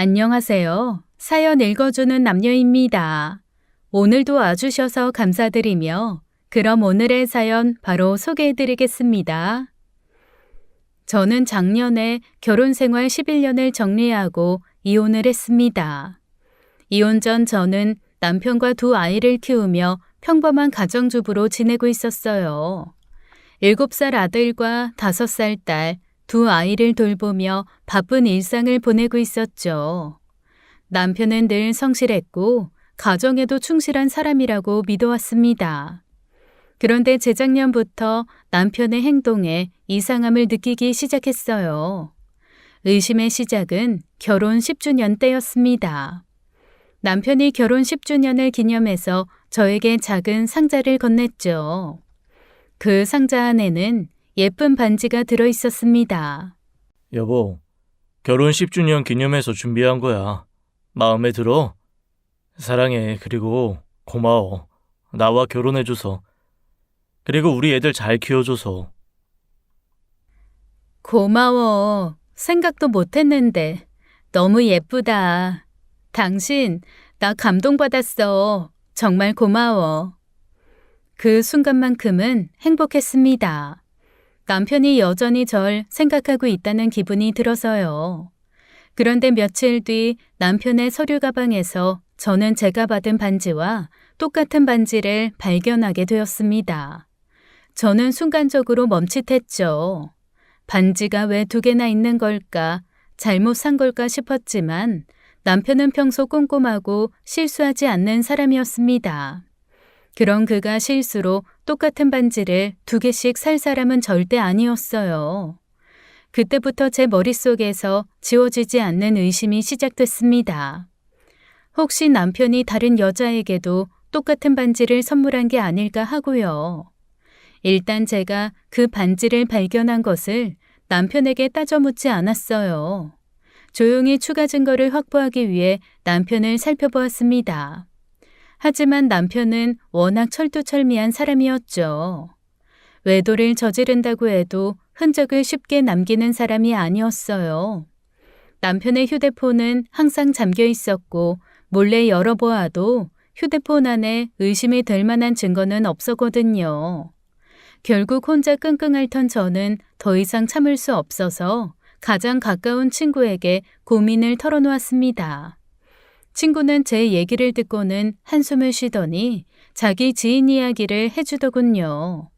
안녕하세요. 사연 읽어주는 남녀입니다. 오늘도 와주셔서 감사드리며 그럼 오늘의 사연 바로 소개해드리겠습니다. 저는 작년에 결혼 생활 11년을 정리하고 이혼을 했습니다. 이혼 전 저는 남편과 두 아이를 키우며 평범한 가정주부로 지내고 있었어요. 7살 아들과 5살 딸, 두 아이를 돌보며 바쁜 일상을 보내고 있었죠. 남편은 늘 성실했고 가정에도 충실한 사람이라고 믿어왔습니다. 그런데 재작년부터 남편의 행동에 이상함을 느끼기 시작했어요. 의심의 시작은 결혼 10주년 때였습니다. 남편이 결혼 10주년을 기념해서 저에게 작은 상자를 건넸죠. 그 상자 안에는 예쁜 반지가 들어 있었습니다. 여보, 결혼 10주년 기념해서 준비한 거야. 마음에 들어? 사랑해. 그리고 고마워. 나와 결혼해줘서. 그리고 우리 애들 잘 키워줘서. 고마워. 생각도 못했는데 너무 예쁘다. 당신, 나 감동받았어. 정말 고마워. 그 순간만큼은 행복했습니다. 남편이 여전히 절 생각하고 있다는 기분이 들어서요. 그런데 며칠 뒤 남편의 서류 가방에서 저는 제가 받은 반지와 똑같은 반지를 발견하게 되었습니다. 저는 순간적으로 멈칫했죠. 반지가 왜 2개나 있는 걸까? 잘못 산 걸까 싶었지만 남편은 평소 꼼꼼하고 실수하지 않는 사람이었습니다. 그런 그가 실수로 똑같은 반지를 2개씩 살 사람은 절대 아니었어요. 그때부터 제 머릿속에서 지워지지 않는 의심이 시작됐습니다. 혹시 남편이 다른 여자에게도 똑같은 반지를 선물한 게 아닐까 하고요. 일단 제가 그 반지를 발견한 것을 남편에게 따져 묻지 않았어요. 조용히 추가 증거를 확보하기 위해 남편을 살펴보았습니다. 하지만 남편은 워낙 철두철미한 사람이었죠. 외도를 저지른다고 해도 흔적을 쉽게 남기는 사람이 아니었어요. 남편의 휴대폰은 항상 잠겨 있었고 몰래 열어보아도 휴대폰 안에 의심이 될 만한 증거는 없었거든요. 결국 혼자 끙끙 앓던 저는 더 이상 참을 수 없어서 가장 가까운 친구에게 고민을 털어놓았습니다. 친구는 제 얘기를 듣고는 한숨을 쉬더니 자기 지인 이야기를 해주더군요.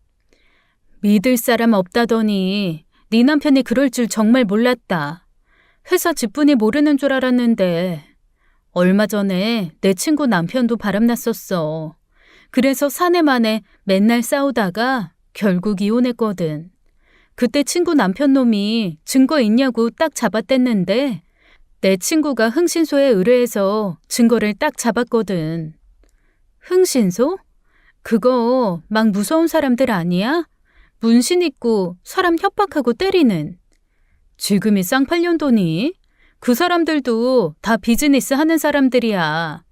믿을 사람 없다더니 네 남편이 그럴 줄 정말 몰랐다. 회사 직분이 모르는 줄 알았는데 얼마 전에 내 친구 남편도 바람났었어. 그래서 사내만에 맨날 싸우다가 결국 이혼했거든. 그때 친구 남편 놈이 증거 있냐고 딱 잡아댔는데 내 친구가 흥신소에 의뢰해서 증거를 딱 잡았거든. 흥신소? 그거 막 무서운 사람들 아니야? 문신 있고 사람 협박하고 때리는. 지금이 쌍팔년도니? 그 사람들도 다 비즈니스 하는 사람들이야.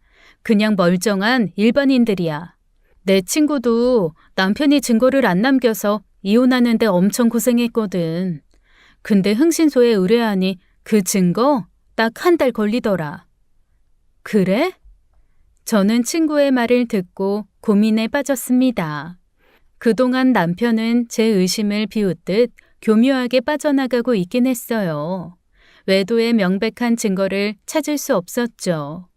그냥 멀쩡한 일반인들이야. 내 친구도 남편이 증거를 안 남겨서 이혼하는데 엄청 고생했거든. 근데 흥신소에 의뢰하니 그 증거 딱 1달 걸리더라. 그래? 저는 친구의 말을 듣고 고민에 빠졌습니다. 그동안 남편은 제 의심을 비웃듯 교묘하게 빠져나가고 있긴 했어요. 외도의 명백한 증거를 찾을 수 없었죠.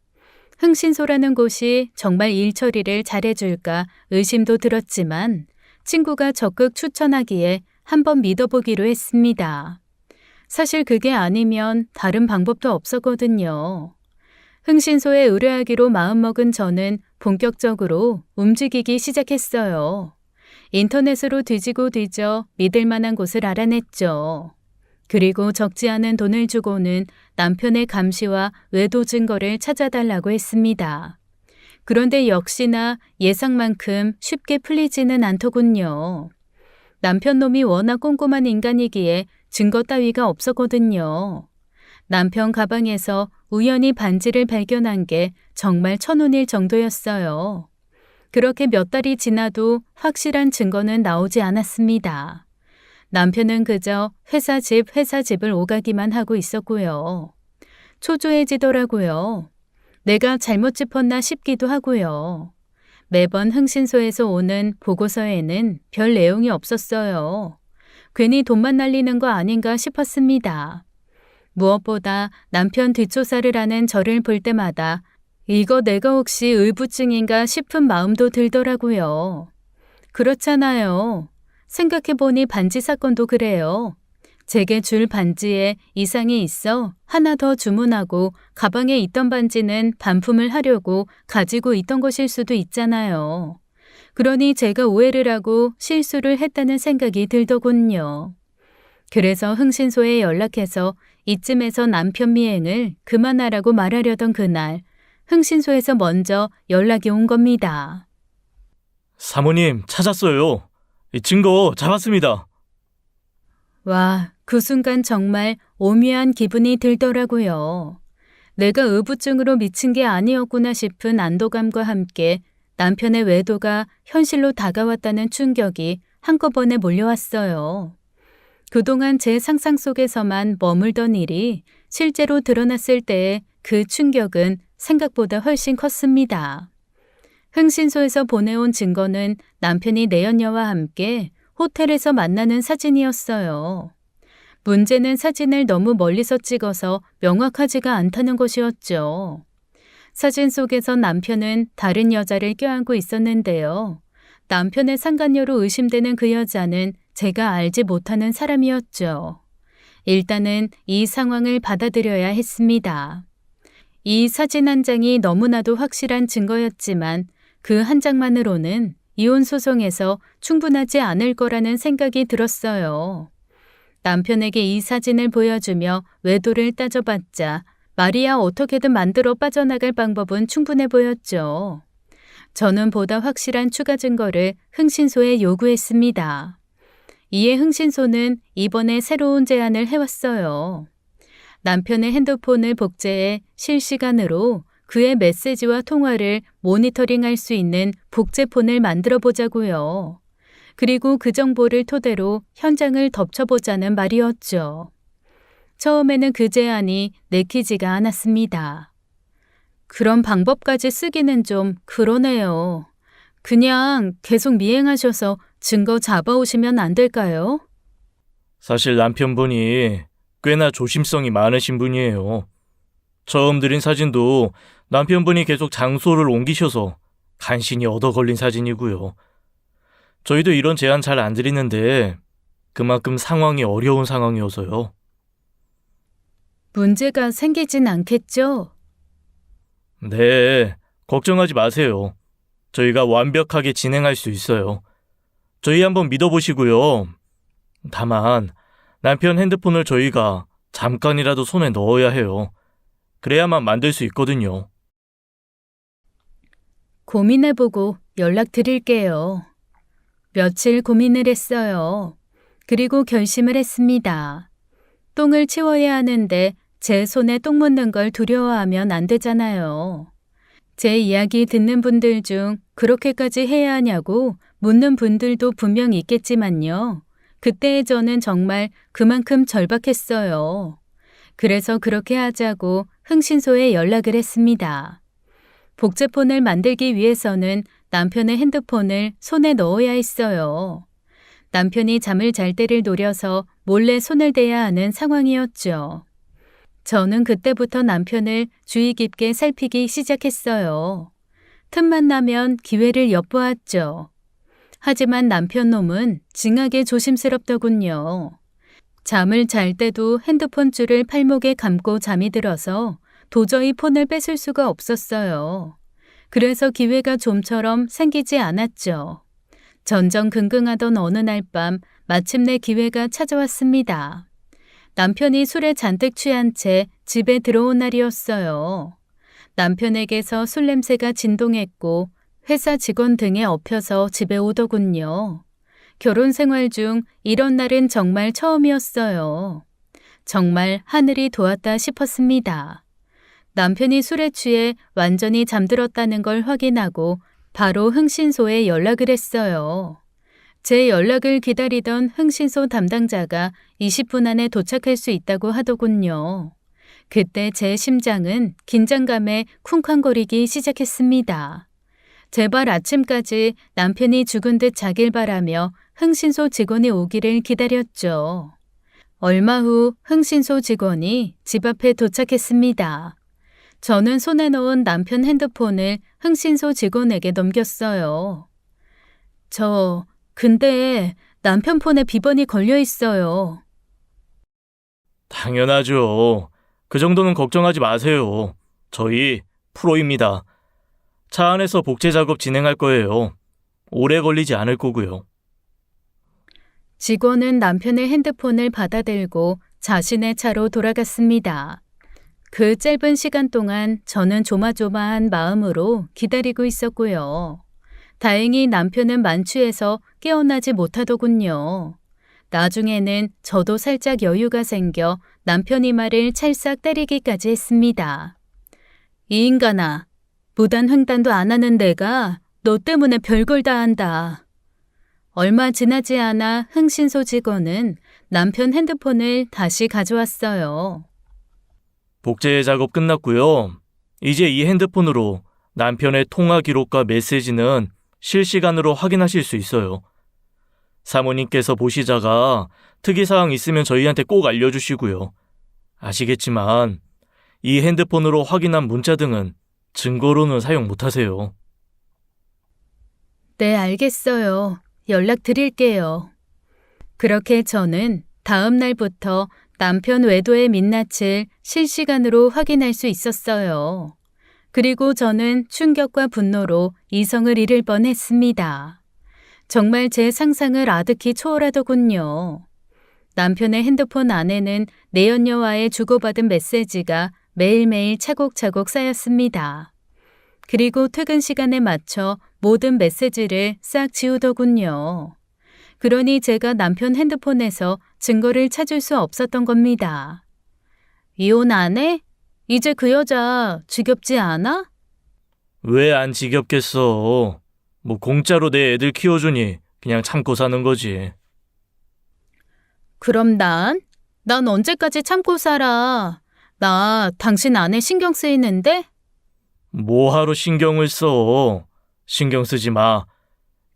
흥신소라는 곳이 정말 일 처리를 잘해줄까 의심도 들었지만 친구가 적극 추천하기에 한번 믿어보기로 했습니다. 사실 그게 아니면 다른 방법도 없었거든요. 흥신소에 의뢰하기로 마음먹은 저는 본격적으로 움직이기 시작했어요. 인터넷으로 뒤지고 뒤져 믿을 만한 곳을 알아냈죠. 그리고 적지 않은 돈을 주고는 남편의 감시와 외도 증거를 찾아달라고 했습니다. 그런데 역시나 예상만큼 쉽게 풀리지는 않더군요. 남편 놈이 워낙 꼼꼼한 인간이기에 증거 따위가 없었거든요. 남편 가방에서 우연히 반지를 발견한 게 정말 천운일 정도였어요. 그렇게 몇 달이 지나도 확실한 증거는 나오지 않았습니다. 남편은 그저 회사 집을 오가기만 하고 있었고요. 초조해지더라고요. 내가 잘못 짚었나 싶기도 하고요. 매번 흥신소에서 오는 보고서에는 별 내용이 없었어요. 괜히 돈만 날리는 거 아닌가 싶었습니다. 무엇보다 남편 뒷조사를 하는 저를 볼 때마다 이거 내가 혹시 의부증인가 싶은 마음도 들더라고요. 그렇잖아요. 생각해보니 반지 사건도 그래요. 제게 줄 반지에 이상이 있어 하나 더 주문하고 가방에 있던 반지는 반품을 하려고 가지고 있던 것일 수도 있잖아요. 그러니 제가 오해를 하고 실수를 했다는 생각이 들더군요. 그래서 흥신소에 연락해서 이쯤에서 남편 미행을 그만하라고 말하려던 그날 흥신소에서 먼저 연락이 온 겁니다. 사모님, 찾았어요. 이 증거 잡았습니다. 와, 그 순간 정말 오묘한 기분이 들더라고요. 내가 의부증으로 미친 게 아니었구나 싶은 안도감과 함께 남편의 외도가 현실로 다가왔다는 충격이 한꺼번에 몰려왔어요. 그동안 제 상상 속에서만 머물던 일이 실제로 드러났을 때의 그 충격은 생각보다 훨씬 컸습니다. 흥신소에서 보내온 증거는 남편이 내연녀와 함께 호텔에서 만나는 사진이었어요. 문제는 사진을 너무 멀리서 찍어서 명확하지가 않다는 것이었죠. 사진 속에서 남편은 다른 여자를 껴안고 있었는데요. 남편의 상간녀로 의심되는 그 여자는 제가 알지 못하는 사람이었죠. 일단은 이 상황을 받아들여야 했습니다. 이 사진 한 장이 너무나도 확실한 증거였지만 그 한 장만으로는 이혼 소송에서 충분하지 않을 거라는 생각이 들었어요. 남편에게 이 사진을 보여주며 외도를 따져봤자 말이야 어떻게든 만들어 빠져나갈 방법은 충분해 보였죠. 저는 보다 확실한 추가 증거를 흥신소에 요구했습니다. 이에 흥신소는 이번에 새로운 제안을 해왔어요. 남편의 핸드폰을 복제해 실시간으로 그의 메시지와 통화를 모니터링할 수 있는 복제폰을 만들어 보자고요. 그리고 그 정보를 토대로 현장을 덮쳐보자는 말이었죠. 처음에는 그 제안이 내키지가 않았습니다. 그런 방법까지 쓰기는 좀 그러네요. 그냥 계속 미행하셔서 증거 잡아오시면 안 될까요? 사실 남편분이 꽤나 조심성이 많으신 분이에요. 처음 드린 사진도 남편분이 계속 장소를 옮기셔서 간신히 얻어 걸린 사진이고요. 저희도 이런 제안 잘 안 드리는데 그만큼 상황이 어려운 상황이어서요. 문제가 생기진 않겠죠? 네, 걱정하지 마세요. 저희가 완벽하게 진행할 수 있어요. 저희 한번 믿어보시고요. 다만 남편 핸드폰을 저희가 잠깐이라도 손에 넣어야 해요. 그래야만 만들 수 있거든요. 고민해보고 연락드릴게요. 며칠 고민을 했어요. 그리고 결심을 했습니다. 똥을 치워야 하는데 제 손에 똥 묻는 걸 두려워하면 안 되잖아요. 제 이야기 듣는 분들 중 그렇게까지 해야 하냐고 묻는 분들도 분명 있겠지만요. 그때의 저는 정말 그만큼 절박했어요. 그래서 그렇게 하자고 흥신소에 연락을 했습니다. 복제폰을 만들기 위해서는 남편의 핸드폰을 손에 넣어야 했어요. 남편이 잠을 잘 때를 노려서 몰래 손을 대야 하는 상황이었죠. 저는 그때부터 남편을 주의 깊게 살피기 시작했어요. 틈만 나면 기회를 엿보았죠. 하지만 남편 놈은 징하게 조심스럽더군요. 잠을 잘 때도 핸드폰 줄을 팔목에 감고 잠이 들어서 도저히 폰을 뺏을 수가 없었어요. 그래서 기회가 좀처럼 생기지 않았죠. 전전긍긍하던 어느 날 밤 마침내 기회가 찾아왔습니다. 남편이 술에 잔뜩 취한 채 집에 들어온 날이었어요. 남편에게서 술 냄새가 진동했고 회사 직원 등에 엎여서 집에 오더군요. 결혼 생활 중 이런 날은 정말 처음이었어요. 정말 하늘이 도왔다 싶었습니다. 남편이 술에 취해 완전히 잠들었다는 걸 확인하고 바로 흥신소에 연락을 했어요. 제 연락을 기다리던 흥신소 담당자가 20분 안에 도착할 수 있다고 하더군요. 그때 제 심장은 긴장감에 쿵쾅거리기 시작했습니다. 제발 아침까지 남편이 죽은 듯 자길 바라며 흥신소 직원이 오기를 기다렸죠. 얼마 후 흥신소 직원이 집 앞에 도착했습니다. 저는 손에 넣은 남편 핸드폰을 흥신소 직원에게 넘겼어요. 근데 남편 폰에 비번이 걸려 있어요. 당연하죠. 그 정도는 걱정하지 마세요. 저희 프로입니다. 차 안에서 복제 작업 진행할 거예요. 오래 걸리지 않을 거고요. 직원은 남편의 핸드폰을 받아들고 자신의 차로 돌아갔습니다. 그 짧은 시간 동안 저는 조마조마한 마음으로 기다리고 있었고요. 다행히 남편은 만취해서 깨어나지 못하더군요. 나중에는 저도 살짝 여유가 생겨 남편이 말을 찰싹 때리기까지 했습니다. 이 인간아, 무단 횡단도 안 하는 내가 너 때문에 별걸 다 한다. 얼마 지나지 않아 흥신소 직원은 남편 핸드폰을 다시 가져왔어요. 복제 작업 끝났고요. 이제 이 핸드폰으로 남편의 통화 기록과 메시지는 실시간으로 확인하실 수 있어요. 사모님께서 보시다가 특이사항 있으면 저희한테 꼭 알려주시고요. 아시겠지만 이 핸드폰으로 확인한 문자 등은 증거로는 사용 못하세요. 네, 알겠어요. 연락드릴게요. 그렇게 저는 다음 날부터 남편 외도의 민낯을 실시간으로 확인할 수 있었어요. 그리고 저는 충격과 분노로 이성을 잃을 뻔했습니다. 정말 제 상상을 아득히 초월하더군요. 남편의 핸드폰 안에는 내연녀와의 주고받은 메시지가 매일매일 차곡차곡 쌓였습니다. 그리고 퇴근 시간에 맞춰 모든 메시지를 싹 지우더군요. 그러니 제가 남편 핸드폰에서 증거를 찾을 수 없었던 겁니다. 이혼 안 해? 이제 그 여자 지겹지 않아? 왜 안 지겹겠어? 뭐 공짜로 내 애들 키워주니 그냥 참고 사는 거지. 그럼 난 언제까지 참고 살아? 나 당신 아내 신경 쓰이는데? 뭐하러 신경을 써? 신경 쓰지 마.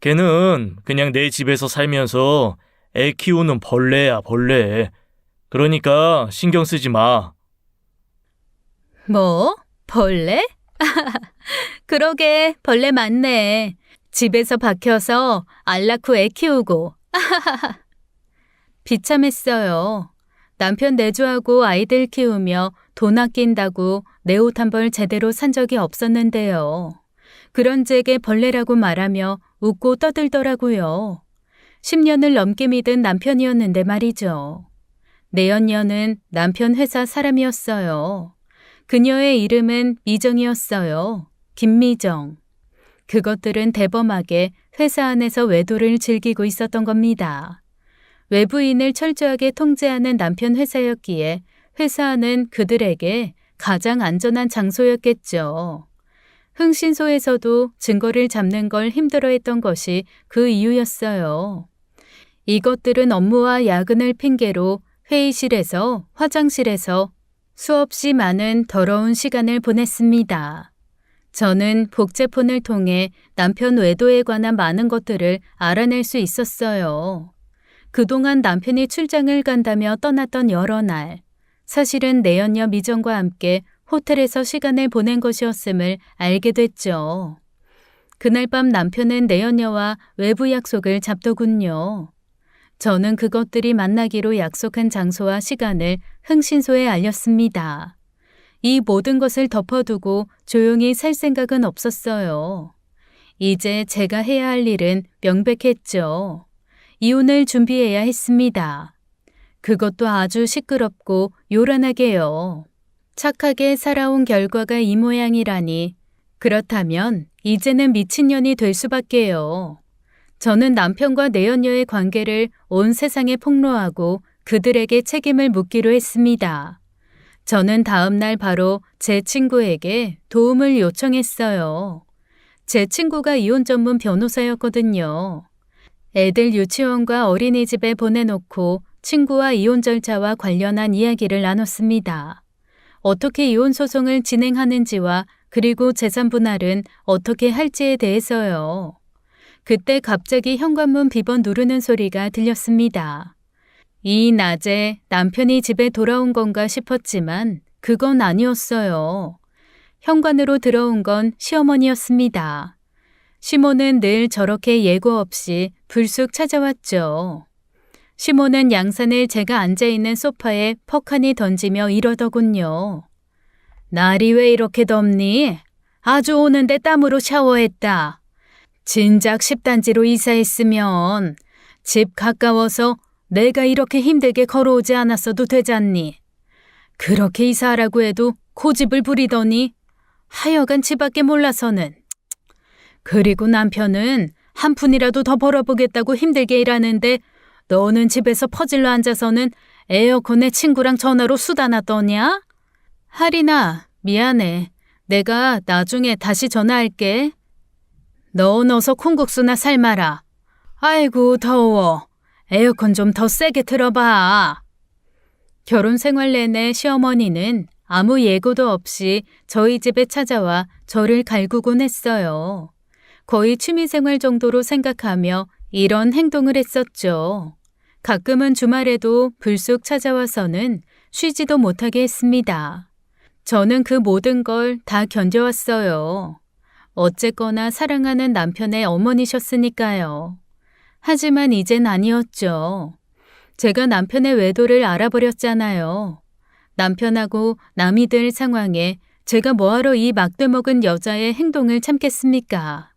걔는 그냥 내 집에서 살면서 애 키우는 벌레야, 벌레. 그러니까 신경 쓰지 마. 뭐? 벌레? 그러게, 벌레 맞네. 집에서 박혀서 알 낳고 애 키우고. 비참했어요. 남편 내조하고 아이들 키우며 돈 아낀다고 내 옷 한 벌 제대로 산 적이 없었는데요. 그런 제게 벌레라고 말하며 웃고 떠들더라고요. 10년을 넘게 믿은 남편이었는데 말이죠. 내연녀는 남편 회사 사람이었어요. 그녀의 이름은 미정이었어요. 김미정. 그것들은 대범하게 회사 안에서 외도를 즐기고 있었던 겁니다. 외부인을 철저하게 통제하는 남편 회사였기에 회사는 그들에게 가장 안전한 장소였겠죠. 흥신소에서도 증거를 잡는 걸 힘들어했던 것이 그 이유였어요. 이것들은 업무와 야근을 핑계로 회의실에서, 화장실에서 수없이 많은 더러운 시간을 보냈습니다. 저는 복제폰을 통해 남편 외도에 관한 많은 것들을 알아낼 수 있었어요. 그동안 남편이 출장을 간다며 떠났던 여러 날, 사실은 내연녀 미정과 함께 호텔에서 시간을 보낸 것이었음을 알게 됐죠. 그날 밤 남편은 내연녀와 외부 약속을 잡더군요. 저는 그것들이 만나기로 약속한 장소와 시간을 흥신소에 알렸습니다. 이 모든 것을 덮어두고 조용히 살 생각은 없었어요. 이제 제가 해야 할 일은 명백했죠. 이혼을 준비해야 했습니다. 그것도 아주 시끄럽고 요란하게요. 착하게 살아온 결과가 이 모양이라니. 그렇다면 이제는 미친년이 될 수밖에요. 저는 남편과 내연녀의 관계를 온 세상에 폭로하고 그들에게 책임을 묻기로 했습니다. 저는 다음 날 바로 제 친구에게 도움을 요청했어요. 제 친구가 이혼 전문 변호사였거든요. 애들 유치원과 어린이집에 보내놓고 친구와 이혼 절차와 관련한 이야기를 나눴습니다. 어떻게 이혼 소송을 진행하는지와 그리고 재산 분할은 어떻게 할지에 대해서요. 그때 갑자기 현관문 비번 누르는 소리가 들렸습니다. 이 낮에 남편이 집에 돌아온 건가 싶었지만 그건 아니었어요. 현관으로 들어온 건 시어머니였습니다. 시모는 늘 저렇게 예고 없이 불쑥 찾아왔죠. 시모는 양산을 제가 앉아있는 소파에 퍽하니 던지며 이러더군요. 날이 왜 이렇게 덥니? 아주 오는데 땀으로 샤워했다. 진작 10단지로 이사했으면 집 가까워서 내가 이렇게 힘들게 걸어오지 않았어도 되잖니. 그렇게 이사하라고 해도 고집을 부리더니 하여간 집 밖에 몰라서는. 그리고 남편은 한 푼이라도 더 벌어보겠다고 힘들게 일하는데 너는 집에서 퍼질러 앉아서는 에어컨에 친구랑 전화로 수다나 떠냐? 하리나, 미안해. 내가 나중에 다시 전화할게. 넌 어서 콩국수나 삶아라. 아이고 더워. 에어컨 좀 더 세게 틀어봐. 결혼 생활 내내 시어머니는 아무 예고도 없이 저희 집에 찾아와 저를 갈구곤 했어요. 거의 취미생활 정도로 생각하며 이런 행동을 했었죠. 가끔은 주말에도 불쑥 찾아와서는 쉬지도 못하게 했습니다. 저는 그 모든 걸 다 견뎌왔어요. 어쨌거나 사랑하는 남편의 어머니셨으니까요. 하지만 이젠 아니었죠. 제가 남편의 외도를 알아버렸잖아요. 남편하고 남이 될 상황에 제가 뭐하러 이 막대먹은 여자의 행동을 참겠습니까?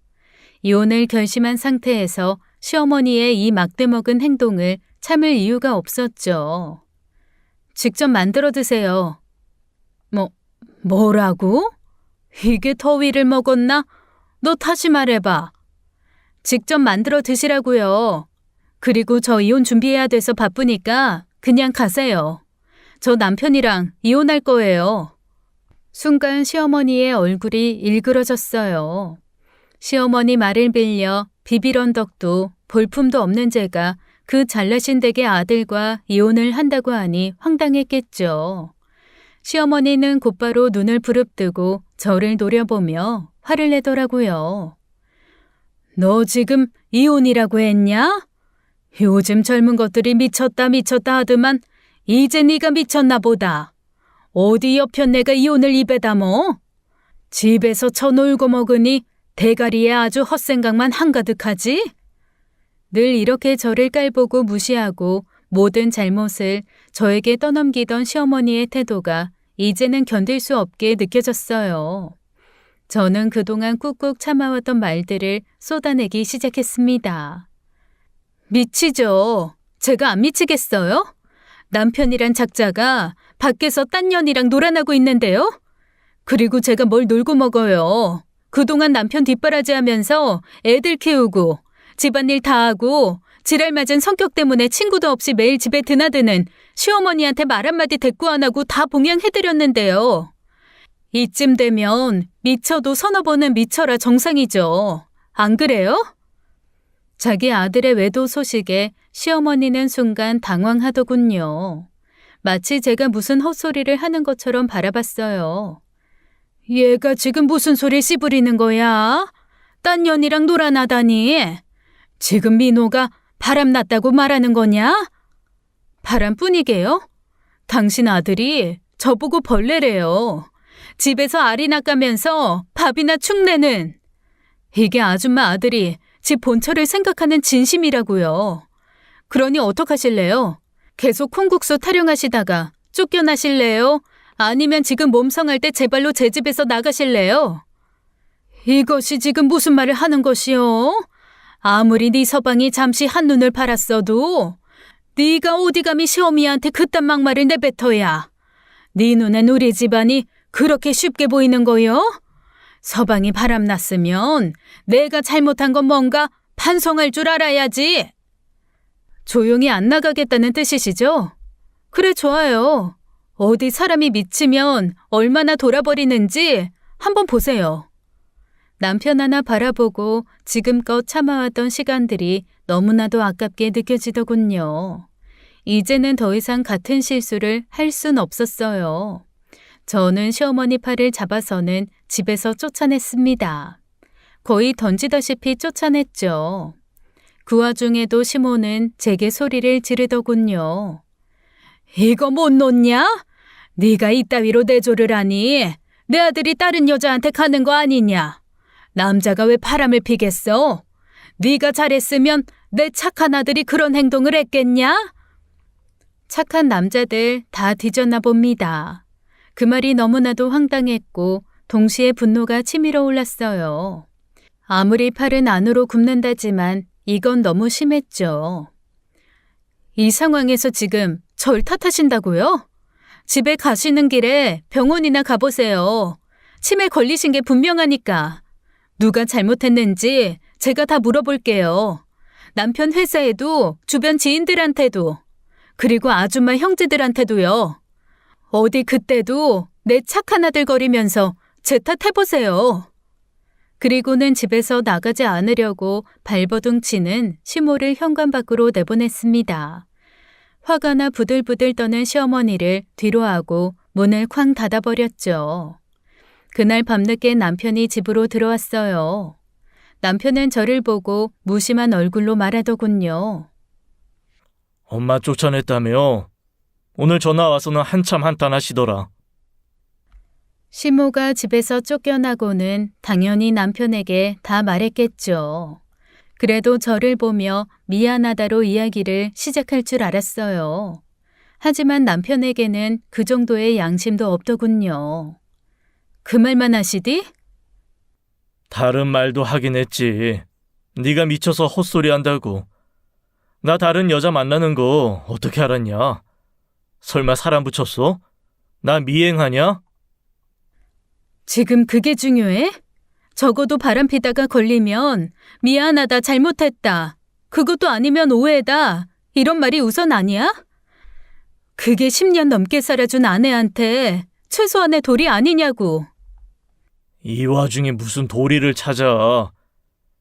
이혼을 결심한 상태에서 시어머니의 이 막대먹은 행동을 참을 이유가 없었죠. 직접 만들어 드세요. 뭐라고? 이게 더위를 먹었나? 너 다시 말해봐. 직접 만들어 드시라고요. 그리고 저 이혼 준비해야 돼서 바쁘니까 그냥 가세요. 저 남편이랑 이혼할 거예요. 순간 시어머니의 얼굴이 일그러졌어요. 시어머니 말을 빌려 비빌 언덕도 볼품도 없는 제가 그 잘나신 댁의 아들과 이혼을 한다고 하니 황당했겠죠. 시어머니는 곧바로 눈을 부릅뜨고 저를 노려보며 화를 내더라고요. 너 지금 이혼이라고 했냐? 요즘 젊은 것들이 미쳤다 하더만 이제 네가 미쳤나 보다. 어디 옆편 내가 이혼을 입에 담어? 집에서 쳐놀고 먹으니 대가리에 아주 헛생각만 한가득하지? 늘 이렇게 저를 깔보고 무시하고 모든 잘못을 저에게 떠넘기던 시어머니의 태도가 이제는 견딜 수 없게 느껴졌어요. 저는 그동안 꾹꾹 참아왔던 말들을 쏟아내기 시작했습니다. 미치죠. 제가 안 미치겠어요? 남편이란 작자가 밖에서 딴 년이랑 놀아나고 있는데요? 그리고 제가 뭘 놀고 먹어요. 그동안 남편 뒷바라지하면서 애들 키우고 집안일 다 하고 지랄 맞은 성격 때문에 친구도 없이 매일 집에 드나드는 시어머니한테 말 한마디 대꾸 안 하고 다 봉양해드렸는데요. 이쯤 되면 미쳐도 서너 번은 미쳐라 정상이죠. 안 그래요? 자기 아들의 외도 소식에 시어머니는 순간 당황하더군요. 마치 제가 무슨 헛소리를 하는 것처럼 바라봤어요. 얘가 지금 무슨 소리 씨부리는 거야? 딴 년이랑 놀아나다니. 지금 민호가 바람났다고 말하는 거냐? 바람뿐이게요? 당신 아들이 저보고 벌레래요. 집에서 알이 낚아면서 밥이나 축내는. 이게 아줌마 아들이 집 본처를 생각하는 진심이라고요. 그러니 어떡하실래요? 계속 콩국수 타령하시다가 쫓겨나실래요? 아니면 지금 몸성할 때 제발로 제 집에서 나가실래요? 이것이 지금 무슨 말을 하는 것이요? 아무리 네 서방이 잠시 한눈을 팔았어도 네가 어디 감히 시어미한테 그딴 막말을 내뱉어야. 네 눈엔 우리 집안이 그렇게 쉽게 보이는 거요? 서방이 바람났으면 내가 잘못한 건 뭔가 반성할 줄 알아야지. 조용히 안 나가겠다는 뜻이시죠? 그래, 좋아요. 어디 사람이 미치면 얼마나 돌아버리는지 한번 보세요. 남편 하나 바라보고 지금껏 참아왔던 시간들이 너무나도 아깝게 느껴지더군요. 이제는 더 이상 같은 실수를 할 순 없었어요. 저는 시어머니 팔을 잡아서는 집에서 쫓아냈습니다. 거의 던지다시피 쫓아냈죠. 그 와중에도 시모는 제게 소리를 지르더군요. 이거 못 놓냐? 네가 이따위로 내조를 하니 내 아들이 다른 여자한테 가는 거 아니냐? 남자가 왜 바람을 피겠어? 네가 잘했으면 내 착한 아들이 그런 행동을 했겠냐? 착한 남자들 다 뒤졌나 봅니다. 그 말이 너무나도 황당했고 동시에 분노가 치밀어 올랐어요. 아무리 팔은 안으로 굽는다지만 이건 너무 심했죠. 이 상황에서 지금 절 탓하신다고요? 집에 가시는 길에 병원이나 가보세요. 치매 걸리신 게 분명하니까. 누가 잘못했는지 제가 다 물어볼게요. 남편 회사에도 주변 지인들한테도 그리고 아줌마 형제들한테도요. 어디 그때도 내 착한 아들 거리면서 제 탓해보세요. 그리고는 집에서 나가지 않으려고 발버둥 치는 시모를 현관 밖으로 내보냈습니다. 화가 나 부들부들 떠는 시어머니를 뒤로하고 문을 쾅 닫아버렸죠. 그날 밤늦게 남편이 집으로 들어왔어요. 남편은 저를 보고 무심한 얼굴로 말하더군요. 엄마 쫓아냈다며? 오늘 전화 와서는 한참 한탄하시더라. 시모가 집에서 쫓겨나고는 당연히 남편에게 다 말했겠죠. 그래도 저를 보며 미안하다로 이야기를 시작할 줄 알았어요. 하지만 남편에게는 그 정도의 양심도 없더군요. 그 말만 하시디? 다른 말도 하긴 했지. 네가 미쳐서 헛소리 한다고. 나 다른 여자 만나는 거 어떻게 알았냐? 설마 사람 붙였어? 나 미행하냐? 지금 그게 중요해? 적어도 바람피다가 걸리면 미안하다, 잘못했다. 그것도 아니면 오해다. 이런 말이 우선 아니야? 그게 10년 넘게 살아준 아내한테 최소한의 도리 아니냐고. 이 와중에 무슨 도리를 찾아.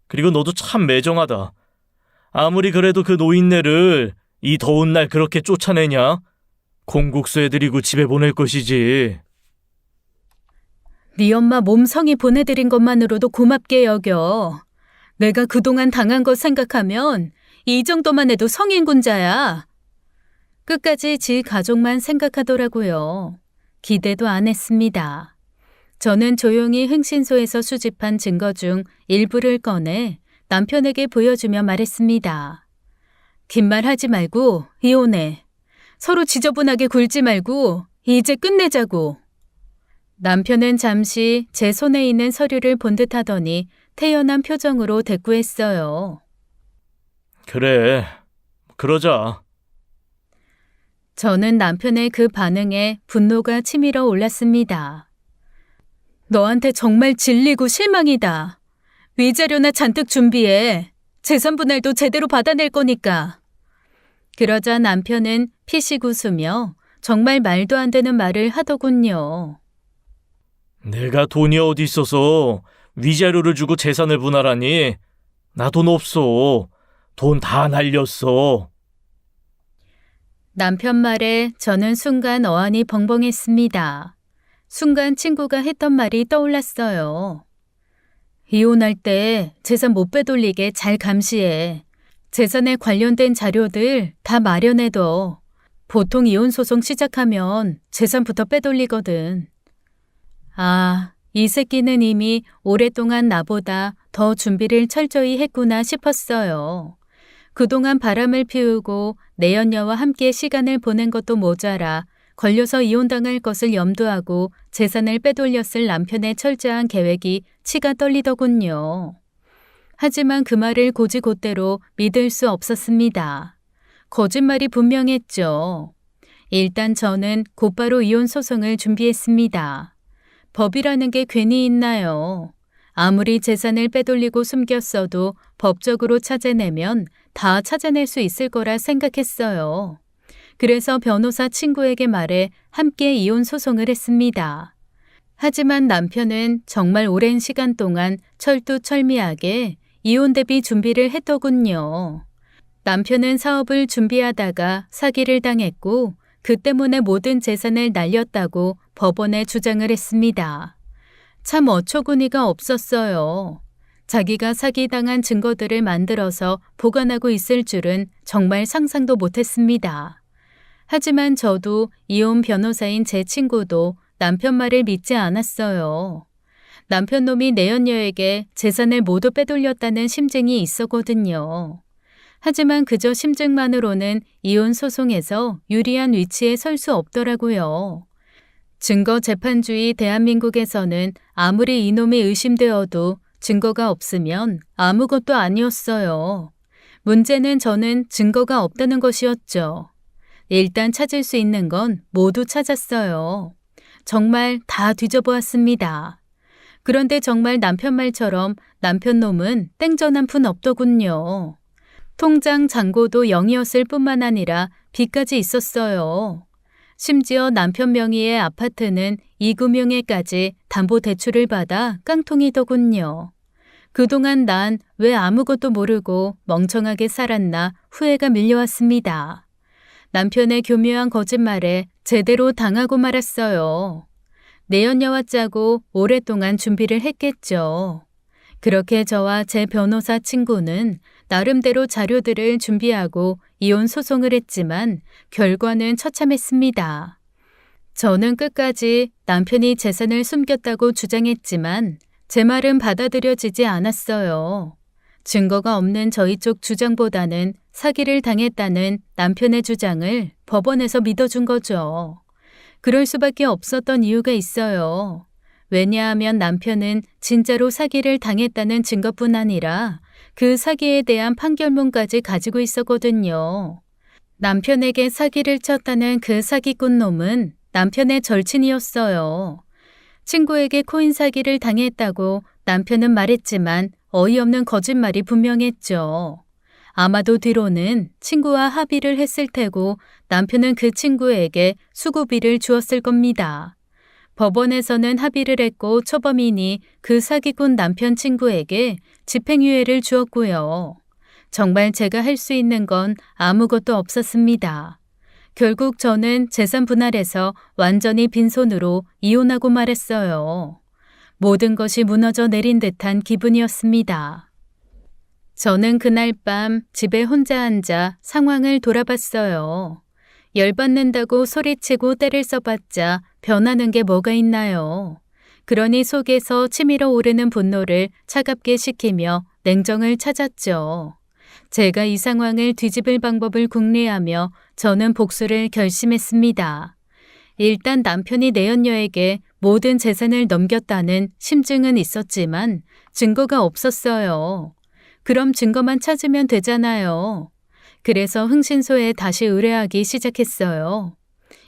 그리고 너도 참 매정하다. 아무리 그래도 그 노인네를 이 더운 날 그렇게 쫓아내냐? 콩국수 해드리고 집에 보낼 것이지. 네 엄마 몸성이 보내드린 것만으로도 고맙게 여겨. 내가 그동안 당한 거 생각하면 이 정도만 해도 성인군자야. 끝까지 지 가족만 생각하더라고요. 기대도 안 했습니다. 저는 조용히 흥신소에서 수집한 증거 중 일부를 꺼내 남편에게 보여주며 말했습니다. 긴 말 하지 말고 이혼해. 서로 지저분하게 굴지 말고 이제 끝내자고. 남편은 잠시 제 손에 있는 서류를 본 듯하더니 태연한 표정으로 대꾸했어요. 그래, 그러자. 저는 남편의 그 반응에 분노가 치밀어 올랐습니다. 너한테 정말 질리고 실망이다. 위자료나 잔뜩 준비해. 재산 분할도 제대로 받아낼 거니까. 그러자 남편은 피식 웃으며 정말 말도 안 되는 말을 하더군요. 내가 돈이 어디 있어서 위자료를 주고 재산을 분할하니? 나 돈 없어. 돈 다 날렸어. 남편 말에 저는 순간 어안이 벙벙했습니다. 순간 친구가 했던 말이 떠올랐어요. 이혼할 때 재산 못 빼돌리게 잘 감시해. 재산에 관련된 자료들 다 마련해둬. 보통 이혼 소송 시작하면 재산부터 빼돌리거든. 아, 이 새끼는 이미 오랫동안 나보다 더 준비를 철저히 했구나 싶었어요. 그동안 바람을 피우고 내연녀와 함께 시간을 보낸 것도 모자라 걸려서 이혼당할 것을 염두하고 재산을 빼돌렸을 남편의 철저한 계획이 치가 떨리더군요. 하지만 그 말을 곧이곧대로 믿을 수 없었습니다. 거짓말이 분명했죠. 일단 저는 곧바로 이혼 소송을 준비했습니다. 법이라는 게 괜히 있나요? 아무리 재산을 빼돌리고 숨겼어도 법적으로 찾아내면 다 찾아낼 수 있을 거라 생각했어요. 그래서 변호사 친구에게 말해 함께 이혼 소송을 했습니다. 하지만 남편은 정말 오랜 시간 동안 철두철미하게 이혼 대비 준비를 했더군요. 남편은 사업을 준비하다가 사기를 당했고 그 때문에 모든 재산을 날렸다고 법원에 주장을 했습니다. 참 어처구니가 없었어요. 자기가 사기당한 증거들을 만들어서 보관하고 있을 줄은 정말 상상도 못했습니다. 하지만 저도 이혼 변호사인 제 친구도 남편 말을 믿지 않았어요. 남편 놈이 내연녀에게 재산을 모두 빼돌렸다는 심증이 있었거든요. 하지만 그저 심증만으로는 이혼 소송에서 유리한 위치에 설 수 없더라고요. 증거 재판주의 대한민국에서는 아무리 이놈이 의심되어도 증거가 없으면 아무것도 아니었어요. 문제는 저는 증거가 없다는 것이었죠. 일단 찾을 수 있는 건 모두 찾았어요. 정말 다 뒤져보았습니다. 그런데 정말 남편 말처럼 남편 놈은 땡전 한 푼 없더군요. 통장 잔고도 0이었을 뿐만 아니라 빚까지 있었어요. 심지어 남편 명의의 아파트는 이금융에까지 담보대출을 받아 깡통이더군요. 그동안 난 왜 아무것도 모르고 멍청하게 살았나 후회가 밀려왔습니다. 남편의 교묘한 거짓말에 제대로 당하고 말았어요. 내연녀와 짜고 오랫동안 준비를 했겠죠. 그렇게 저와 제 변호사 친구는 나름대로 자료들을 준비하고 이혼 소송을 했지만 결과는 처참했습니다. 저는 끝까지 남편이 재산을 숨겼다고 주장했지만 제 말은 받아들여지지 않았어요. 증거가 없는 저희 쪽 주장보다는 사기를 당했다는 남편의 주장을 법원에서 믿어준 거죠. 그럴 수밖에 없었던 이유가 있어요. 왜냐하면 남편은 진짜로 사기를 당했다는 증거뿐 아니라 그 사기에 대한 판결문까지 가지고 있었거든요. 남편에게 사기를 쳤다는 그 사기꾼 놈은 남편의 절친이었어요. 친구에게 코인 사기를 당했다고 남편은 말했지만 어이없는 거짓말이 분명했죠. 아마도 뒤로는 친구와 합의를 했을 테고 남편은 그 친구에게 수고비를 주었을 겁니다. 법원에서는 합의를 했고 초범인이 그 사기꾼 남편 친구에게 집행유예를 주었고요. 정말 제가 할 수 있는 건 아무것도 없었습니다. 결국 저는 재산 분할해서 완전히 빈손으로 이혼하고 말했어요. 모든 것이 무너져 내린 듯한 기분이었습니다. 저는 그날 밤 집에 혼자 앉아 상황을 돌아봤어요. 열받는다고 소리치고 때를 써봤자 변하는 게 뭐가 있나요? 그러니 속에서 치밀어 오르는 분노를 차갑게 식히며 냉정을 찾았죠. 제가 이 상황을 뒤집을 방법을 궁리하며 저는 복수를 결심했습니다. 일단 남편이 내연녀에게 모든 재산을 넘겼다는 심증은 있었지만 증거가 없었어요. 그럼 증거만 찾으면 되잖아요. 그래서 흥신소에 다시 의뢰하기 시작했어요.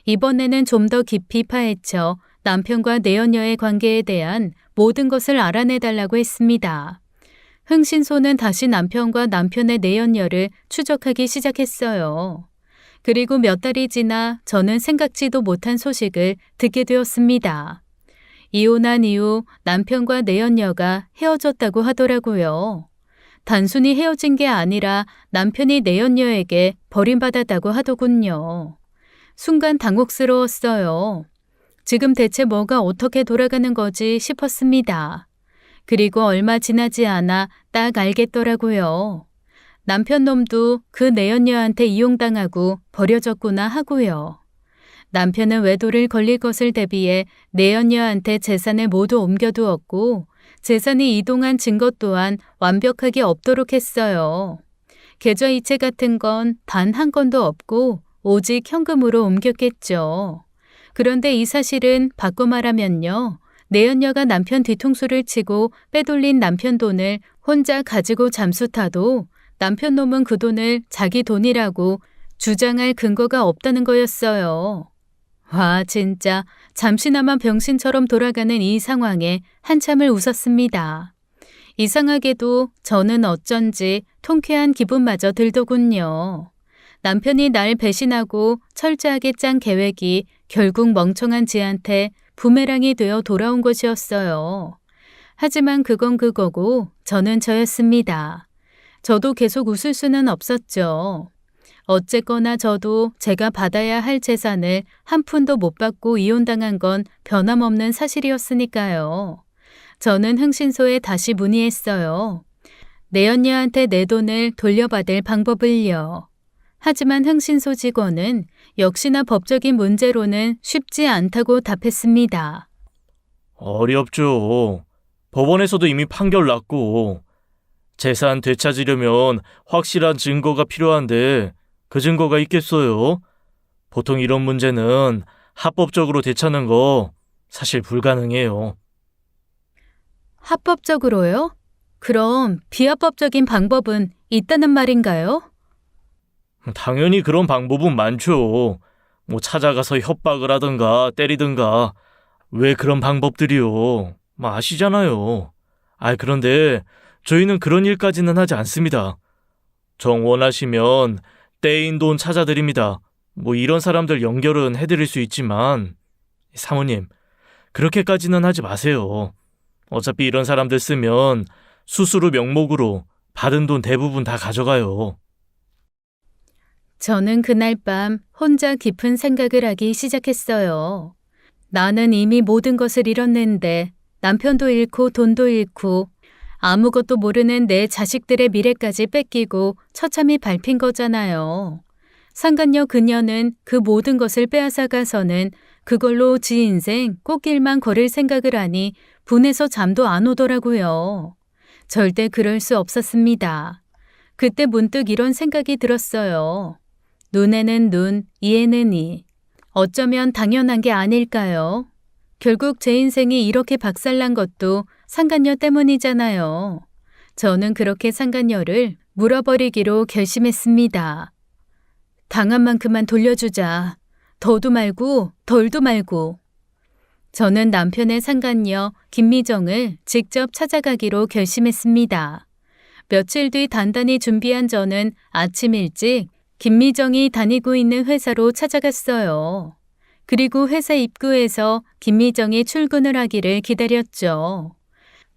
이번에는 좀 더 깊이 파헤쳐 남편과 내연녀의 관계에 대한 모든 것을 알아내달라고 했습니다. 흥신소는 다시 남편과 남편의 내연녀를 추적하기 시작했어요. 그리고 몇 달이 지나 저는 생각지도 못한 소식을 듣게 되었습니다. 이혼한 이후 남편과 내연녀가 헤어졌다고 하더라고요. 단순히 헤어진 게 아니라 남편이 내연녀에게 버림받았다고 하더군요. 순간 당혹스러웠어요. 지금 대체 뭐가 어떻게 돌아가는 거지 싶었습니다. 그리고 얼마 지나지 않아 딱 알겠더라고요. 남편 놈도 그 내연녀한테 이용당하고 버려졌구나 하고요. 남편은 외도를 걸릴 것을 대비해 내연녀한테 재산을 모두 옮겨두었고 재산이 이동한 증거 또한 완벽하게 없도록 했어요. 계좌이체 같은 건 단 한 건도 없고 오직 현금으로 옮겼겠죠. 그런데 이 사실은 바꿔 말하면요. 내연녀가 남편 뒤통수를 치고 빼돌린 남편 돈을 혼자 가지고 잠수 타도 남편 놈은 그 돈을 자기 돈이라고 주장할 근거가 없다는 거였어요. 와, 진짜 잠시나마 병신처럼 돌아가는 이 상황에 한참을 웃었습니다. 이상하게도 저는 어쩐지 통쾌한 기분마저 들더군요. 남편이 날 배신하고 철저하게 짠 계획이 결국 멍청한 지한테 부메랑이 되어 돌아온 것이었어요. 하지만 그건 그거고 저는 저였습니다. 저도 계속 웃을 수는 없었죠. 어쨌거나 저도 제가 받아야 할 재산을 한 푼도 못 받고 이혼당한 건 변함없는 사실이었으니까요. 저는 흥신소에 다시 문의했어요. 내연녀한테 내 돈을 돌려받을 방법을요. 하지만 흥신소 직원은 역시나 법적인 문제로는 쉽지 않다고 답했습니다. 어렵죠. 법원에서도 이미 판결 났고, 재산 되찾으려면 확실한 증거가 필요한데 그 증거가 있겠어요? 보통 이런 문제는 합법적으로 되찾는 거 사실 불가능해요. 합법적으로요? 그럼 비합법적인 방법은 있다는 말인가요? 당연히 그런 방법은 많죠. 뭐 찾아가서 협박을 하든가 때리든가. 왜 그런 방법들이요? 뭐 아시잖아요. 그런데 저희는 그런 일까지는 하지 않습니다. 정 원하시면 떼인 돈 찾아드립니다. 뭐 이런 사람들 연결은 해드릴 수 있지만 사모님, 그렇게까지는 하지 마세요. 어차피 이런 사람들 쓰면 수수료 명목으로 받은 돈 대부분 다 가져가요. 저는 그날 밤 혼자 깊은 생각을 하기 시작했어요. 나는 이미 모든 것을 잃었는데 남편도 잃고 돈도 잃고 아무것도 모르는 내 자식들의 미래까지 뺏기고 처참히 밟힌 거잖아요. 상간녀 그녀는 그 모든 것을 빼앗아가서는 그걸로 지 인생 꽃길만 걸을 생각을 하니 분해서 잠도 안 오더라고요. 절대 그럴 수 없었습니다. 그때 문득 이런 생각이 들었어요. 눈에는 눈, 이에는 이. 어쩌면 당연한 게 아닐까요? 결국 제 인생이 이렇게 박살난 것도 상간녀 때문이잖아요. 저는 그렇게 상간녀를 물어버리기로 결심했습니다. 당한 만큼만 돌려주자. 더도 말고 덜도 말고. 저는 남편의 상간녀 김미정을 직접 찾아가기로 결심했습니다. 며칠 뒤 단단히 준비한 저는 아침 일찍 김미정이 다니고 있는 회사로 찾아갔어요. 그리고 회사 입구에서 김미정이 출근을 하기를 기다렸죠.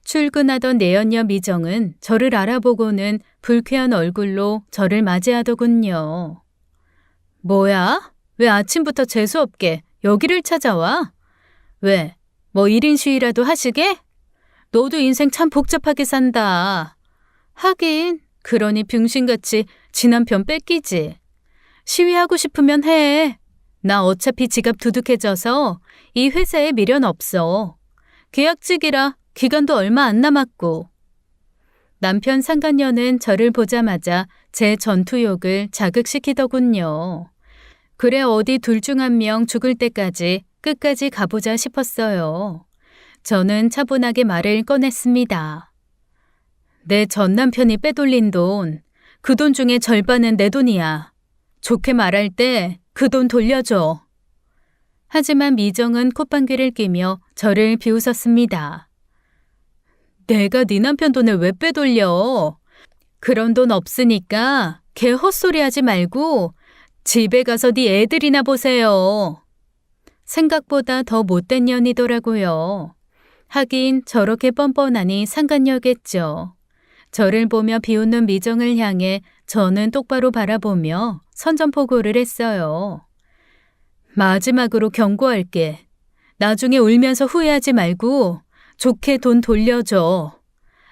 출근하던 내연녀 미정은 저를 알아보고는 불쾌한 얼굴로 저를 맞이하더군요. 뭐야? 왜 아침부터 재수없게 여기를 찾아와? 왜? 뭐 1인 시위라도 하시게? 너도 인생 참 복잡하게 산다. 하긴 그러니 병신같이 지 남편 뺏기지. 시위하고 싶으면 해. 나 어차피 지갑 두둑해져서 이 회사에 미련 없어. 계약직이라 기간도 얼마 안 남았고. 남편 상간녀는 저를 보자마자 제 전투욕을 자극시키더군요. 그래 어디 둘 중 한 명 죽을 때까지 끝까지 가보자 싶었어요. 저는 차분하게 말을 꺼냈습니다. 내 전 남편이 빼돌린 돈, 그 돈 중에 절반은 내 돈이야. 좋게 말할 때 그 돈 돌려줘. 하지만 미정은 콧방귀를 뀌며 저를 비웃었습니다. 내가 네 남편 돈을 왜 빼돌려? 그런 돈 없으니까 걔 헛소리하지 말고 집에 가서 네 애들이나 보세요. 생각보다 더 못된 년이더라고요. 하긴 저렇게 뻔뻔하니 상간녀겠죠. 저를 보며 비웃는 미정을 향해 저는 똑바로 바라보며 선전포고를 했어요. 마지막으로 경고할게. 나중에 울면서 후회하지 말고 좋게 돈 돌려줘.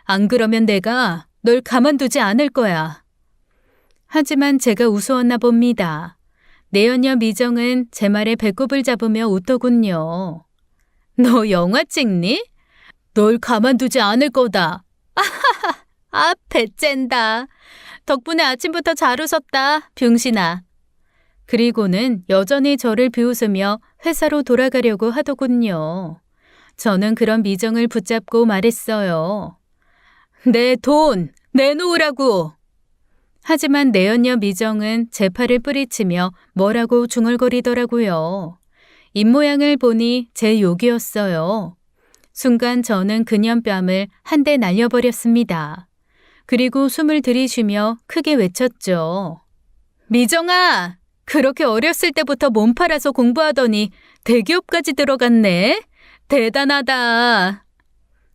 안 그러면 내가 널 가만두지 않을 거야. 하지만 제가 우스웠나 봅니다. 내연녀 미정은 제 말에 배꼽을 잡으며 웃더군요. 너 영화 찍니? 널 가만두지 않을 거다. 아, 배쨘다. 덕분에 아침부터 잘 웃었다, 병신아. 그리고는 여전히 저를 비웃으며 회사로 돌아가려고 하더군요. 저는 그런 미정을 붙잡고 말했어요. 내 돈 내놓으라고. 하지만 내연녀 미정은 제 팔을 뿌리치며 뭐라고 중얼거리더라고요. 입모양을 보니 제 욕이었어요. 순간 저는 그녀 뺨을 한 대 날려버렸습니다. 그리고 숨을 들이쉬며 크게 외쳤죠. 미정아! 그렇게 어렸을 때부터 몸 팔아서 공부하더니 대기업까지 들어갔네? 대단하다.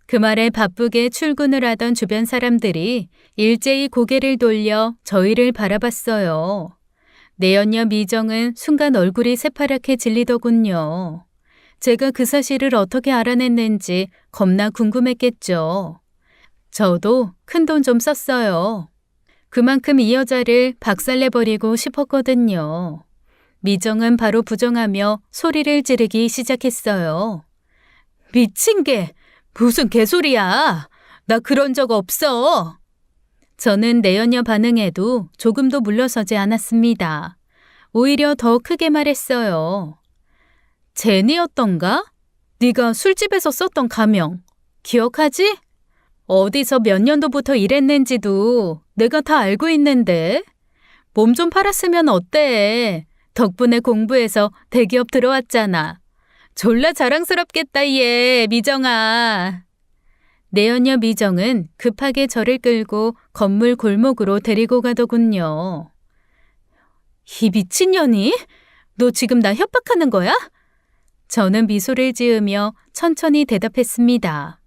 그 말에 바쁘게 출근을 하던 주변 사람들이 일제히 고개를 돌려 저희를 바라봤어요. 내연녀 미정은 순간 얼굴이 새파랗게 질리더군요. 제가 그 사실을 어떻게 알아냈는지 겁나 궁금했겠죠. 저도 큰돈 좀 썼어요. 그만큼 이 여자를 박살내버리고 싶었거든요. 미정은 바로 부정하며 소리를 지르기 시작했어요. 미친 게 무슨 개소리야. 나 그런 적 없어. 저는 내연녀 반응에도 조금도 물러서지 않았습니다. 오히려 더 크게 말했어요. 제니였던가? 네가 술집에서 썼던 가명. 기억하지? 어디서 몇 년도부터 일했는지도 내가 다 알고 있는데. 몸 좀 팔았으면 어때? 덕분에 공부해서 대기업 들어왔잖아. 졸라 자랑스럽겠다 얘, 미정아. 내연녀 미정은 급하게 저를 끌고 건물 골목으로 데리고 가더군요. 이 미친년이? 너 지금 나 협박하는 거야? 저는 미소를 지으며 천천히 대답했습니다.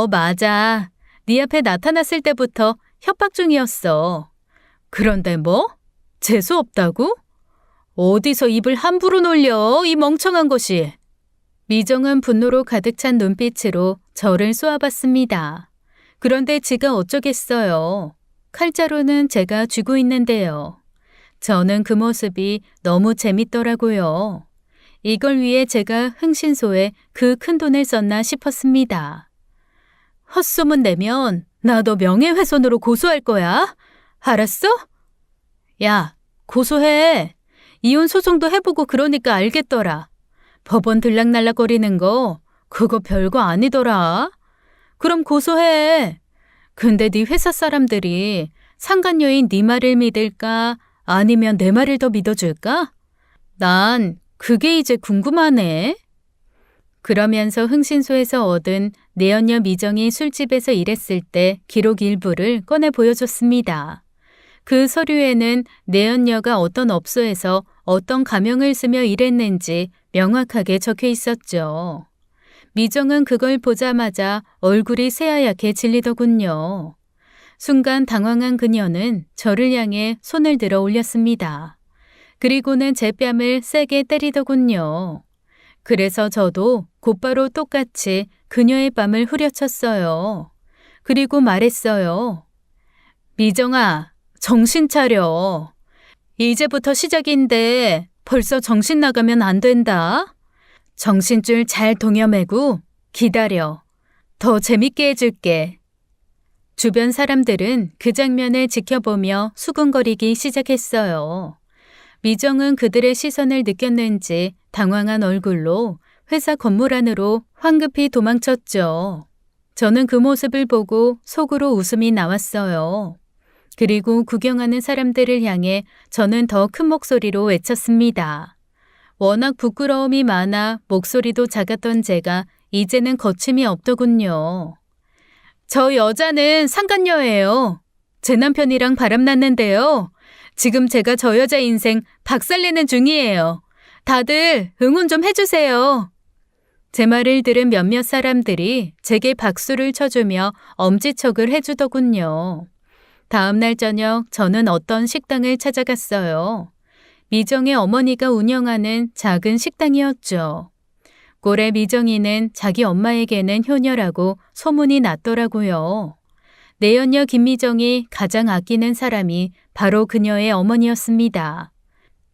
맞아. 네 앞에 나타났을 때부터 협박 중이었어. 그런데 뭐? 재수 없다고? 어디서 입을 함부로 놀려, 이 멍청한 것이. 미정은 분노로 가득 찬 눈빛으로 저를 쏘아봤습니다. 그런데 지가 어쩌겠어요. 칼자루는 제가 쥐고 있는데요. 저는 그 모습이 너무 재밌더라고요. 이걸 위해 제가 흥신소에 그 큰 돈을 썼나 싶었습니다. 헛소문 내면 나 너 명예훼손으로 고소할 거야. 알았어? 야, 고소해. 이혼 소송도 해보고 그러니까 알겠더라. 법원 들락날락거리는 거 그거 별거 아니더라. 그럼 고소해. 근데 네 회사 사람들이 상간녀인 네 말을 믿을까? 아니면 내 말을 더 믿어줄까? 난 그게 이제 궁금하네. 그러면서 흥신소에서 얻은 내연녀 미정이 술집에서 일했을 때 기록 일부를 꺼내 보여줬습니다. 그 서류에는 내연녀가 어떤 업소에서 어떤 가명을 쓰며 일했는지 명확하게 적혀 있었죠. 미정은 그걸 보자마자 얼굴이 새하얗게 질리더군요. 순간 당황한 그녀는 저를 향해 손을 들어 올렸습니다. 그리고는 제 뺨을 세게 때리더군요. 그래서 저도 곧바로 똑같이 그녀의 뺨을 후려쳤어요. 그리고 말했어요. 미정아, 정신 차려. 이제부터 시작인데 벌써 정신 나가면 안 된다. 정신줄 잘 동여매고 기다려. 더 재밌게 해줄게. 주변 사람들은 그 장면을 지켜보며 수군거리기 시작했어요. 미정은 그들의 시선을 느꼈는지 당황한 얼굴로 회사 건물 안으로 황급히 도망쳤죠. 저는 그 모습을 보고 속으로 웃음이 나왔어요. 그리고 구경하는 사람들을 향해 저는 더 큰 목소리로 외쳤습니다. 워낙 부끄러움이 많아 목소리도 작았던 제가 이제는 거침이 없더군요. 저 여자는 상간녀예요. 제 남편이랑 바람났는데요. 지금 제가 저 여자 인생 박살내는 중이에요. 다들 응원 좀 해주세요. 제 말을 들은 몇몇 사람들이 제게 박수를 쳐주며 엄지척을 해주더군요. 다음 날 저녁 저는 어떤 식당을 찾아갔어요. 미정의 어머니가 운영하는 작은 식당이었죠. 꼴의 미정이는 자기 엄마에게는 효녀라고 소문이 났더라고요. 내연녀 김미정이 가장 아끼는 사람이 바로 그녀의 어머니였습니다.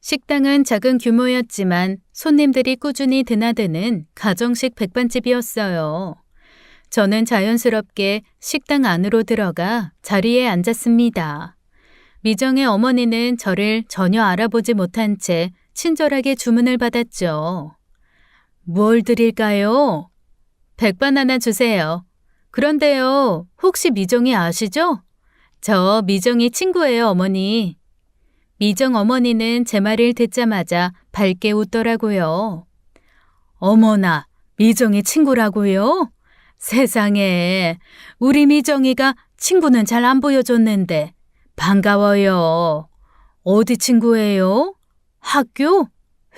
식당은 작은 규모였지만 손님들이 꾸준히 드나드는 가정식 백반집이었어요. 저는 자연스럽게 식당 안으로 들어가 자리에 앉았습니다. 미정의 어머니는 저를 전혀 알아보지 못한 채 친절하게 주문을 받았죠. 뭘 드릴까요? 백반 하나 주세요. 그런데요, 혹시 미정이 아시죠? 저 미정이 친구예요, 어머니. 미정 어머니는 제 말을 듣자마자 밝게 웃더라고요. 어머나, 미정이 친구라고요? 세상에, 우리 미정이가 친구는 잘 안 보여줬는데 반가워요. 어디 친구예요? 학교?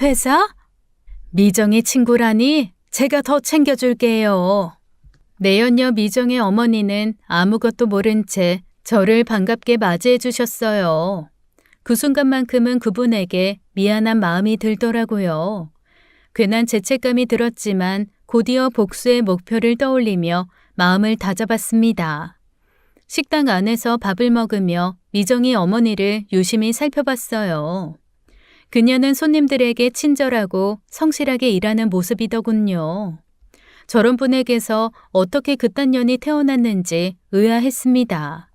회사? 미정이 친구라니 제가 더 챙겨줄게요. 내연녀 미정의 어머니는 아무것도 모른 채 저를 반갑게 맞이해 주셨어요. 그 순간만큼은 그분에게 미안한 마음이 들더라고요. 괜한 죄책감이 들었지만 곧이어 복수의 목표를 떠올리며 마음을 다잡았습니다. 식당 안에서 밥을 먹으며 미정이 어머니를 유심히 살펴봤어요. 그녀는 손님들에게 친절하고 성실하게 일하는 모습이더군요. 저런 분에게서 어떻게 그딴 년이 태어났는지 의아했습니다.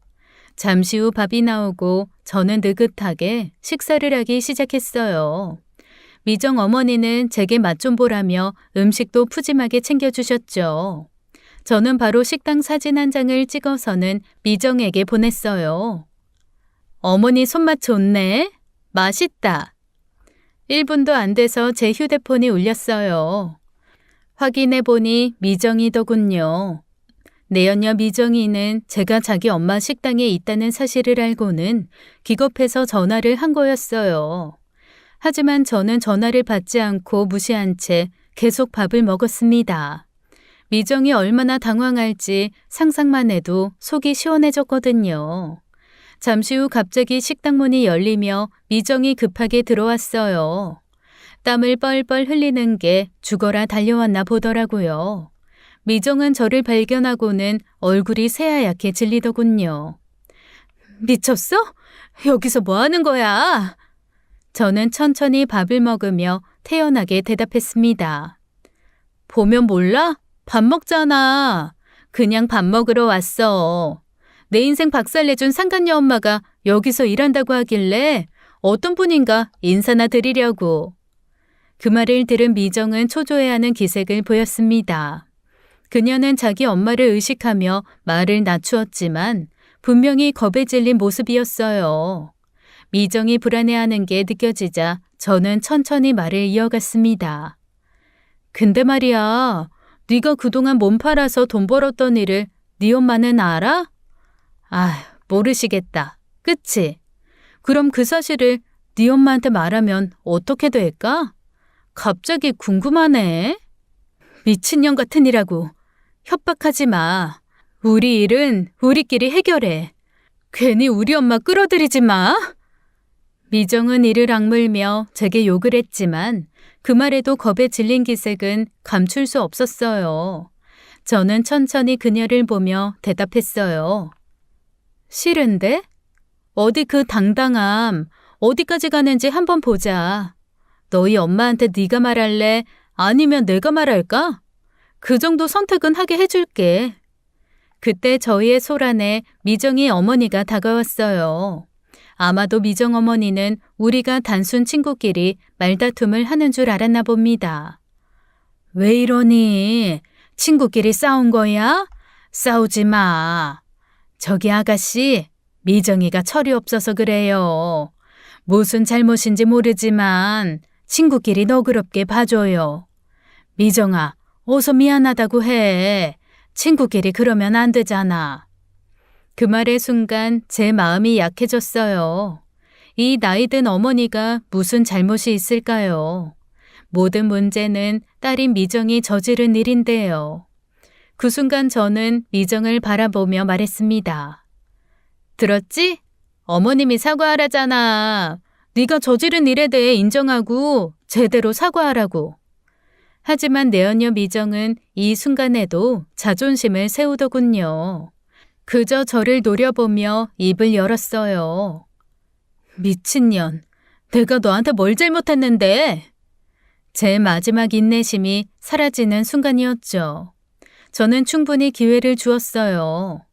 잠시 후 밥이 나오고 저는 느긋하게 식사를 하기 시작했어요. 미정 어머니는 제게 맛 좀 보라며 음식도 푸짐하게 챙겨주셨죠. 저는 바로 식당 사진 한 장을 찍어서는 미정에게 보냈어요. 어머니 손맛 좋네. 맛있다. 1분도 안 돼서 제 휴대폰이 울렸어요. 확인해보니 미정이더군요. 내연녀 미정이는 제가 자기 엄마 식당에 있다는 사실을 알고는 기겁해서 전화를 한 거였어요. 하지만 저는 전화를 받지 않고 무시한 채 계속 밥을 먹었습니다. 미정이 얼마나 당황할지 상상만 해도 속이 시원해졌거든요. 잠시 후 갑자기 식당 문이 열리며 미정이 급하게 들어왔어요. 땀을 뻘뻘 흘리는 게 죽어라 달려왔나 보더라고요. 미정은 저를 발견하고는 얼굴이 새하얗게 질리더군요. 미쳤어? 여기서 뭐 하는 거야? 저는 천천히 밥을 먹으며 태연하게 대답했습니다. 보면 몰라? 밥 먹잖아. 그냥 밥 먹으러 왔어. 내 인생 박살내준 상간녀 엄마가 여기서 일한다고 하길래 어떤 분인가 인사나 드리려고. 그 말을 들은 미정은 초조해하는 기색을 보였습니다. 그녀는 자기 엄마를 의식하며 말을 낮추었지만 분명히 겁에 질린 모습이었어요. 미정이 불안해하는 게 느껴지자 저는 천천히 말을 이어갔습니다. 근데 말이야, 네가 그동안 몸 팔아서 돈 벌었던 일을 네 엄마는 알아? 아, 모르시겠다. 그치? 그럼 그 사실을 네 엄마한테 말하면 어떻게 될까? 갑자기 궁금하네. 미친년 같은 이라고. 협박하지 마. 우리 일은 우리끼리 해결해. 괜히 우리 엄마 끌어들이지 마. 미정은 이를 악물며 제게 욕을 했지만 그 말에도 겁에 질린 기색은 감출 수 없었어요. 저는 천천히 그녀를 보며 대답했어요. 싫은데? 어디 그 당당함 어디까지 가는지 한번 보자. 너희 엄마한테 네가 말할래? 아니면 내가 말할까? 그 정도 선택은 하게 해줄게. 그때 저희의 소란에 미정이 어머니가 다가왔어요. 아마도 미정 어머니는 우리가 단순 친구끼리 말다툼을 하는 줄 알았나 봅니다. 왜 이러니? 친구끼리 싸운 거야? 싸우지 마. 저기 아가씨, 미정이가 철이 없어서 그래요. 무슨 잘못인지 모르지만 친구끼리 너그럽게 봐줘요. 미정아, 어서 미안하다고 해. 친구끼리 그러면 안 되잖아. 그 말의 순간 제 마음이 약해졌어요. 이 나이든 어머니가 무슨 잘못이 있을까요? 모든 문제는 딸인 미정이 저지른 일인데요. 그 순간 저는 미정을 바라보며 말했습니다. 들었지? 어머님이 사과하라잖아. 네가 저지른 일에 대해 인정하고 제대로 사과하라고. 하지만 내연녀 미정은 이 순간에도 자존심을 세우더군요. 그저 저를 노려보며 입을 열었어요. 미친년, 내가 너한테 뭘 잘못했는데? 제 마지막 인내심이 사라지는 순간이었죠. 저는 충분히 기회를 주었어요.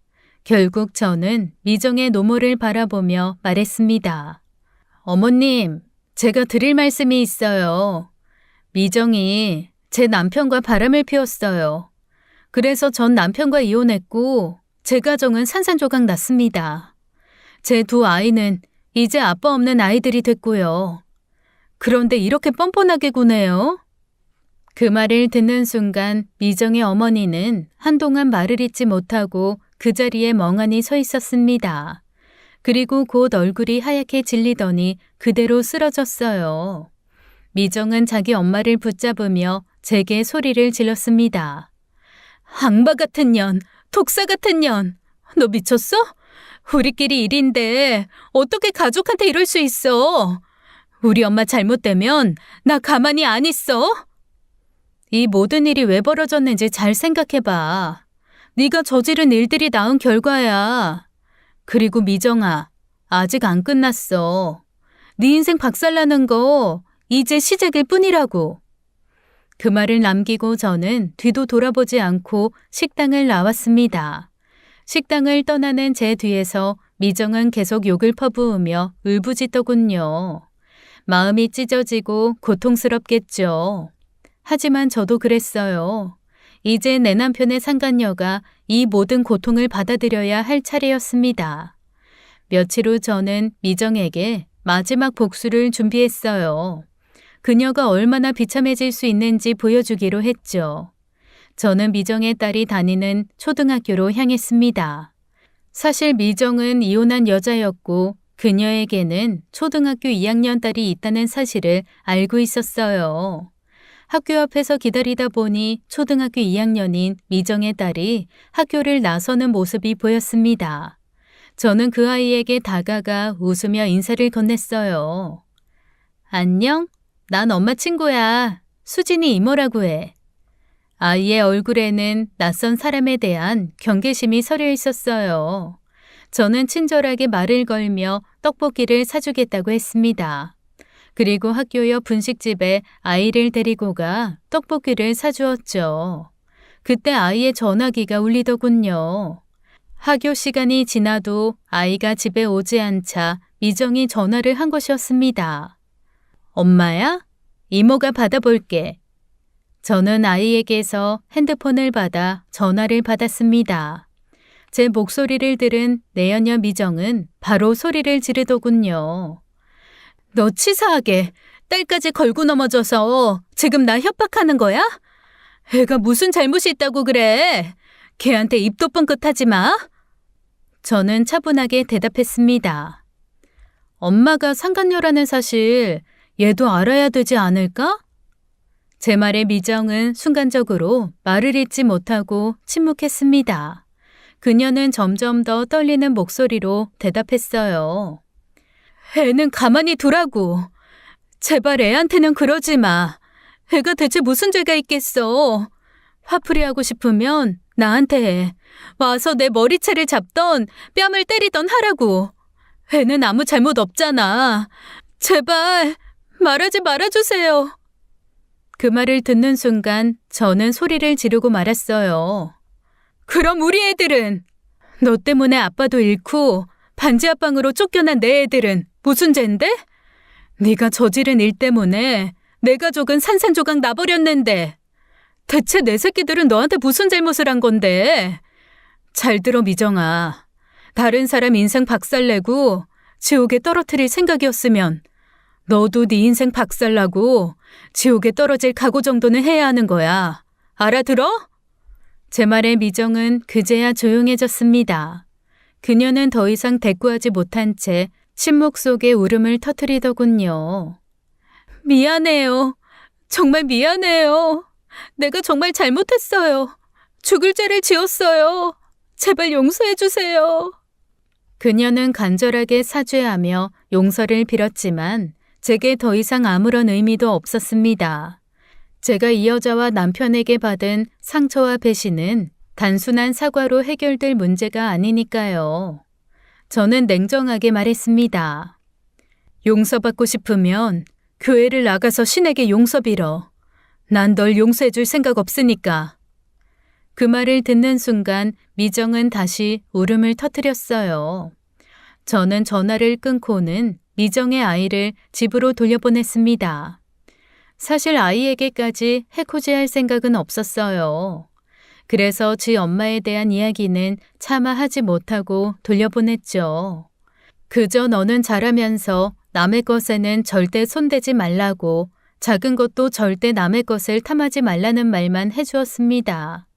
결국 저는 미정의 노모를 바라보며 말했습니다. 어머님, 제가 드릴 말씀이 있어요. 미정이 제 남편과 바람을 피웠어요. 그래서 전 남편과 이혼했고 제 가정은 산산조각 났습니다. 제 두 아이는 이제 아빠 없는 아이들이 됐고요. 그런데 이렇게 뻔뻔하게 구네요. 그 말을 듣는 순간 미정의 어머니는 한동안 말을 잇지 못하고 그 자리에 멍하니 서 있었습니다. 그리고 곧 얼굴이 하얗게 질리더니 그대로 쓰러졌어요. 미정은 자기 엄마를 붙잡으며 제게 소리를 질렀습니다. 악마 같은 년, 독사 같은 년, 너 미쳤어? 우리끼리 일인데 어떻게 가족한테 이럴 수 있어? 우리 엄마 잘못되면 나 가만히 안 있어? 이 모든 일이 왜 벌어졌는지 잘 생각해봐. 네가 저지른 일들이 낳은 결과야. 그리고 미정아, 아직 안 끝났어. 네 인생 박살나는 거 이제 시작일 뿐이라고. 그 말을 남기고 저는 뒤도 돌아보지 않고 식당을 나왔습니다. 식당을 떠나는 제 뒤에서 미정은 계속 욕을 퍼부으며 울부짖더군요. 마음이 찢어지고 고통스럽겠죠. 하지만 저도 그랬어요. 이제 내 남편의 상간녀가 이 모든 고통을 받아들여야 할 차례였습니다. 며칠 후 저는 미정에게 마지막 복수를 준비했어요. 그녀가 얼마나 비참해질 수 있는지 보여주기로 했죠. 저는 미정의 딸이 다니는 초등학교로 향했습니다. 사실 미정은 이혼한 여자였고 그녀에게는 초등학교 2학년 딸이 있다는 사실을 알고 있었어요. 학교 앞에서 기다리다 보니 초등학교 2학년인 미정의 딸이 학교를 나서는 모습이 보였습니다. 저는 그 아이에게 다가가 웃으며 인사를 건넸어요. 안녕? 난 엄마 친구야. 수진이 이모라고 해. 아이의 얼굴에는 낯선 사람에 대한 경계심이 서려 있었어요. 저는 친절하게 말을 걸며 떡볶이를 사주겠다고 했습니다. 그리고 학교 옆 분식집에 아이를 데리고 가 떡볶이를 사주었죠. 그때 아이의 전화기가 울리더군요. 학교 시간이 지나도 아이가 집에 오지 않자 미정이 전화를 한 것이었습니다. 엄마야? 이모가 받아볼게. 저는 아이에게서 핸드폰을 받아 전화를 받았습니다. 제 목소리를 들은 내연녀 미정은 바로 소리를 지르더군요. 너 치사하게 딸까지 걸고 넘어져서 지금 나 협박하는 거야? 애가 무슨 잘못이 있다고 그래? 걔한테 입도 뻥끗하지 마. 저는 차분하게 대답했습니다. 엄마가 상간녀라는 사실 얘도 알아야 되지 않을까? 제 말에 미정은 순간적으로 말을 잇지 못하고 침묵했습니다. 그녀는 점점 더 떨리는 목소리로 대답했어요. 애는 가만히 두라고. 제발 애한테는 그러지 마. 애가 대체 무슨 죄가 있겠어. 화풀이하고 싶으면 나한테 해. 와서 내 머리채를 잡던 뺨을 때리던 하라고. 애는 아무 잘못 없잖아. 제발 말하지 말아주세요. 그 말을 듣는 순간 저는 소리를 지르고 말았어요. 그럼 우리 애들은? 너 때문에 아빠도 잃고 반지하방으로 쫓겨난 내 애들은 무슨 죄인데? 네가 저지른 일 때문에 내 가족은 산산조각 나버렸는데 대체 내 새끼들은 너한테 무슨 잘못을 한 건데? 잘 들어 미정아. 다른 사람 인생 박살내고 지옥에 떨어뜨릴 생각이었으면 너도 네 인생 박살나고 지옥에 떨어질 각오 정도는 해야 하는 거야. 알아들어? 제 말에 미정은 그제야 조용해졌습니다. 그녀는 더 이상 대꾸하지 못한 채 침묵 속에 울음을 터뜨리더군요. 미안해요. 정말 미안해요. 내가 정말 잘못했어요. 죽을 죄를 지었어요. 제발 용서해 주세요. 그녀는 간절하게 사죄하며 용서를 빌었지만 제게 더 이상 아무런 의미도 없었습니다. 제가 이 여자와 남편에게 받은 상처와 배신은 단순한 사과로 해결될 문제가 아니니까요. 저는 냉정하게 말했습니다. 용서받고 싶으면 교회를 나가서 신에게 용서 빌어. 난 널 용서해 줄 생각 없으니까. 그 말을 듣는 순간 미정은 다시 울음을 터뜨렸어요. 저는 전화를 끊고는 미정의 아이를 집으로 돌려보냈습니다. 사실 아이에게까지 해코지할 생각은 없었어요. 그래서 지 엄마에 대한 이야기는 차마 하지 못하고 돌려보냈죠. 그저 너는 잘하면서 남의 것에는 절대 손대지 말라고, 작은 것도 절대 남의 것을 탐하지 말라는 말만 해주었습니다.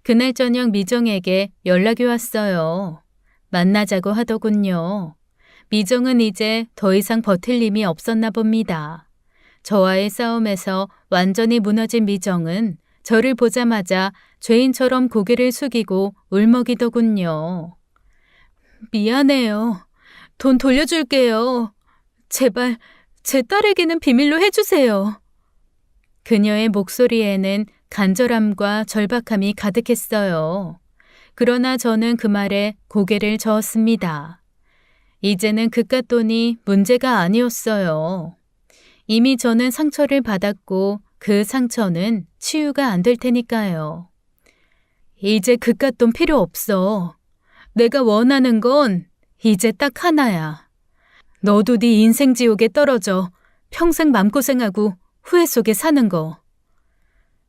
그날 저녁 미정에게 연락이 왔어요. 만나자고 하더군요. 미정은 이제 더 이상 버틸 힘이 없었나 봅니다. 저와의 싸움에서 완전히 무너진 미정은 저를 보자마자 죄인처럼 고개를 숙이고 울먹이더군요. 미안해요. 돈 돌려줄게요. 제발 제 딸에게는 비밀로 해주세요. 그녀의 목소리에는 간절함과 절박함이 가득했어요. 그러나 저는 그 말에 고개를 저었습니다. 이제는 그깟 돈이 문제가 아니었어요. 이미 저는 상처를 받았고 그 상처는 치유가 안 될 테니까요. 이제 그깟 돈 필요 없어. 내가 원하는 건 이제 딱 하나야. 너도 네 인생 지옥에 떨어져 평생 맘고생하고 후회 속에 사는 거.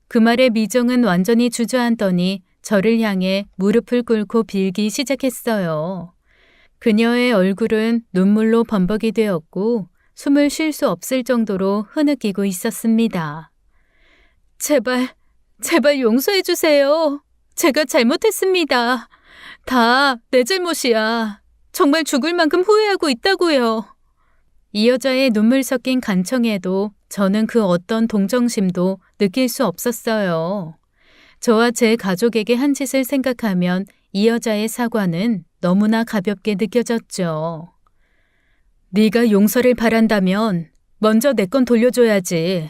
그 말에 미정은 완전히 주저앉더니 저를 향해 무릎을 꿇고 빌기 시작했어요. 그녀의 얼굴은 눈물로 범벅이 되었고 숨을 쉴 수 없을 정도로 흐느끼고 있었습니다. 제발 용서해 주세요. 제가 잘못했습니다. 다 내 잘못이야. 정말 죽을 만큼 후회하고 있다고요. 이 여자의 눈물 섞인 간청에도 저는 그 어떤 동정심도 느낄 수 없었어요. 저와 제 가족에게 한 짓을 생각하면 이 여자의 사과는 너무나 가볍게 느껴졌죠. 네가 용서를 바란다면 먼저 내 건 돌려줘야지.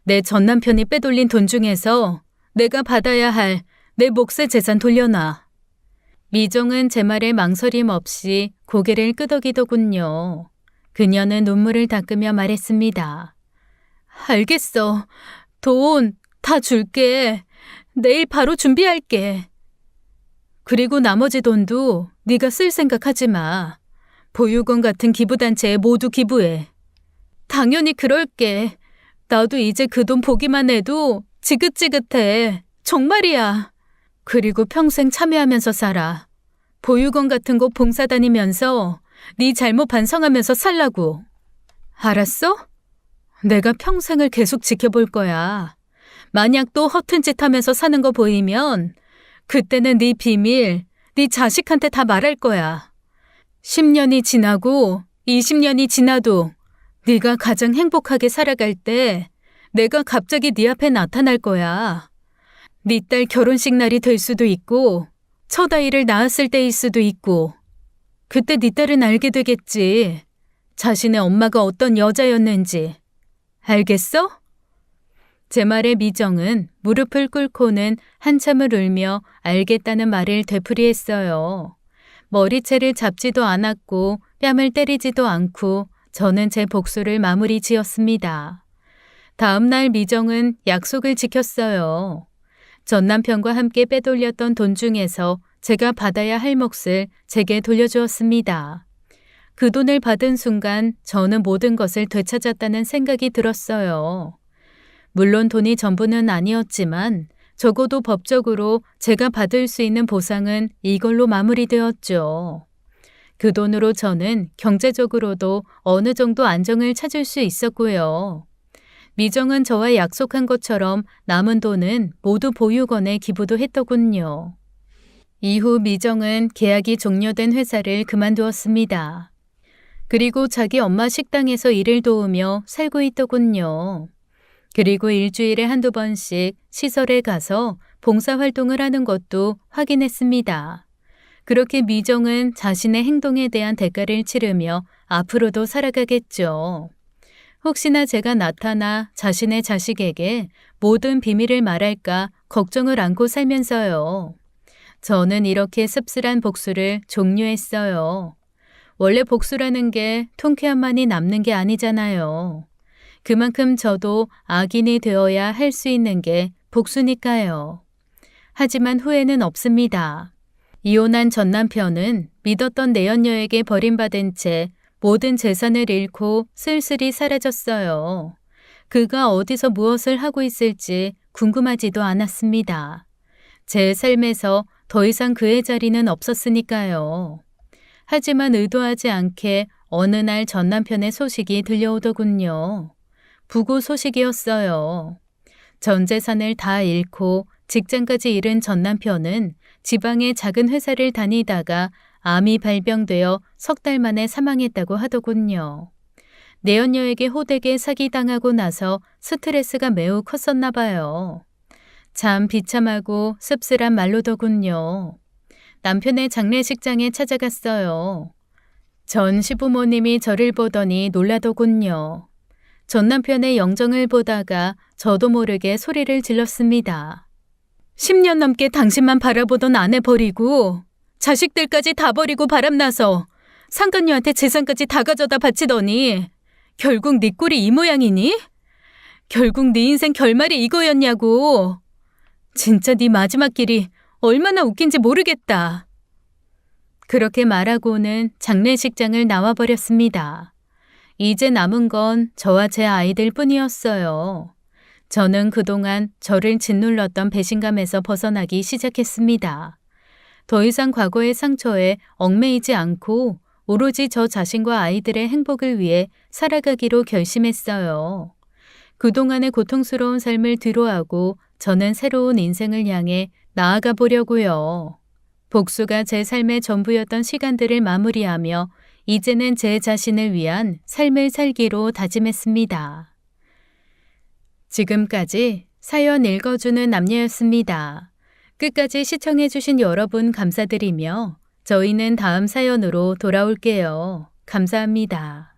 내 전 남편이 빼돌린 돈 중에서 내가 받아야 할 내 몫의 재산 돌려놔. 미정은 제 말에 망설임 없이 고개를 끄덕이더군요. 그녀는 눈물을 닦으며 말했습니다. 알겠어. 돈 다 줄게. 내일 바로 준비할게. 그리고 나머지 돈도 네가 쓸 생각하지 마. 보육원 같은 기부단체에 모두 기부해. 당연히 그럴게. 나도 이제 그 돈 보기만 해도 지긋지긋해. 정말이야. 그리고 평생 참여하면서 살아. 보육원 같은 곳 봉사 다니면서 네 잘못 반성하면서 살라고. 알았어? 내가 평생을 계속 지켜볼 거야. 만약 또 허튼 짓 하면서 사는 거 보이면 그때는 네 비밀, 네 자식한테 다 말할 거야. 10년이 지나고 20년이 지나도 네가 가장 행복하게 살아갈 때 내가 갑자기 네 앞에 나타날 거야. 네 딸 결혼식 날이 될 수도 있고 첫 아이를 낳았을 때일 수도 있고 그때 네 딸은 알게 되겠지. 자신의 엄마가 어떤 여자였는지. 알겠어? 제 말에 미정은 무릎을 꿇고는 한참을 울며 알겠다는 말을 되풀이했어요. 머리채를 잡지도 않았고 뺨을 때리지도 않고 저는 제 복수를 마무리 지었습니다. 다음 날 미정은 약속을 지켰어요. 전 남편과 함께 빼돌렸던 돈 중에서 제가 받아야 할 몫을 제게 돌려주었습니다. 그 돈을 받은 순간 저는 모든 것을 되찾았다는 생각이 들었어요. 물론 돈이 전부는 아니었지만 적어도 법적으로 제가 받을 수 있는 보상은 이걸로 마무리되었죠. 그 돈으로 저는 경제적으로도 어느 정도 안정을 찾을 수 있었고요. 미정은 저와 약속한 것처럼 남은 돈은 모두 보육원에 기부도 했더군요. 이후 미정은 계약이 종료된 회사를 그만두었습니다. 그리고 자기 엄마 식당에서 일을 도우며 살고 있더군요. 그리고 일주일에 한두 번씩 시설에 가서 봉사활동을 하는 것도 확인했습니다. 그렇게 미정은 자신의 행동에 대한 대가를 치르며 앞으로도 살아가겠죠. 혹시나 제가 나타나 자신의 자식에게 모든 비밀을 말할까 걱정을 안고 살면서요. 저는 이렇게 씁쓸한 복수를 종료했어요. 원래 복수라는 게 통쾌함만이 남는 게 아니잖아요. 그만큼 저도 악인이 되어야 할 수 있는 게 복수니까요. 하지만 후회는 없습니다. 이혼한 전 남편은 믿었던 내연녀에게 버림받은 채 모든 재산을 잃고 쓸쓸히 사라졌어요. 그가 어디서 무엇을 하고 있을지 궁금하지도 않았습니다. 제 삶에서 더 이상 그의 자리는 없었으니까요. 하지만 의도하지 않게 어느 날 전 남편의 소식이 들려오더군요. 부고 소식이었어요. 전 재산을 다 잃고 직장까지 잃은 전 남편은 지방의 작은 회사를 다니다가 암이 발병되어 석 달 만에 사망했다고 하더군요. 내연녀에게 호되게 사기당하고 나서 스트레스가 매우 컸었나 봐요. 참 비참하고 씁쓸한 말로더군요. 남편의 장례식장에 찾아갔어요. 전 시부모님이 저를 보더니 놀라더군요. 전 남편의 영정을 보다가 저도 모르게 소리를 질렀습니다. 10년 넘게 당신만 바라보던 아내 버리고 자식들까지 다 버리고 바람나서 상간녀한테 재산까지 다 가져다 바치더니 결국 네 꼴이 이 모양이니? 결국 네 인생 결말이 이거였냐고. 진짜 네 마지막 길이 얼마나 웃긴지 모르겠다. 그렇게 말하고는 장례식장을 나와버렸습니다. 이제 남은 건 저와 제 아이들 뿐이었어요. 저는 그동안 저를 짓눌렀던 배신감에서 벗어나기 시작했습니다. 더 이상 과거의 상처에 얽매이지 않고 오로지 저 자신과 아이들의 행복을 위해 살아가기로 결심했어요. 그동안의 고통스러운 삶을 뒤로하고 저는 새로운 인생을 향해 나아가 보려고요. 복수가 제 삶의 전부였던 시간들을 마무리하며 이제는 제 자신을 위한 삶을 살기로 다짐했습니다. 지금까지 사연 읽어주는 남녀였습니다. 끝까지 시청해주신 여러분 감사드리며 저희는 다음 사연으로 돌아올게요. 감사합니다.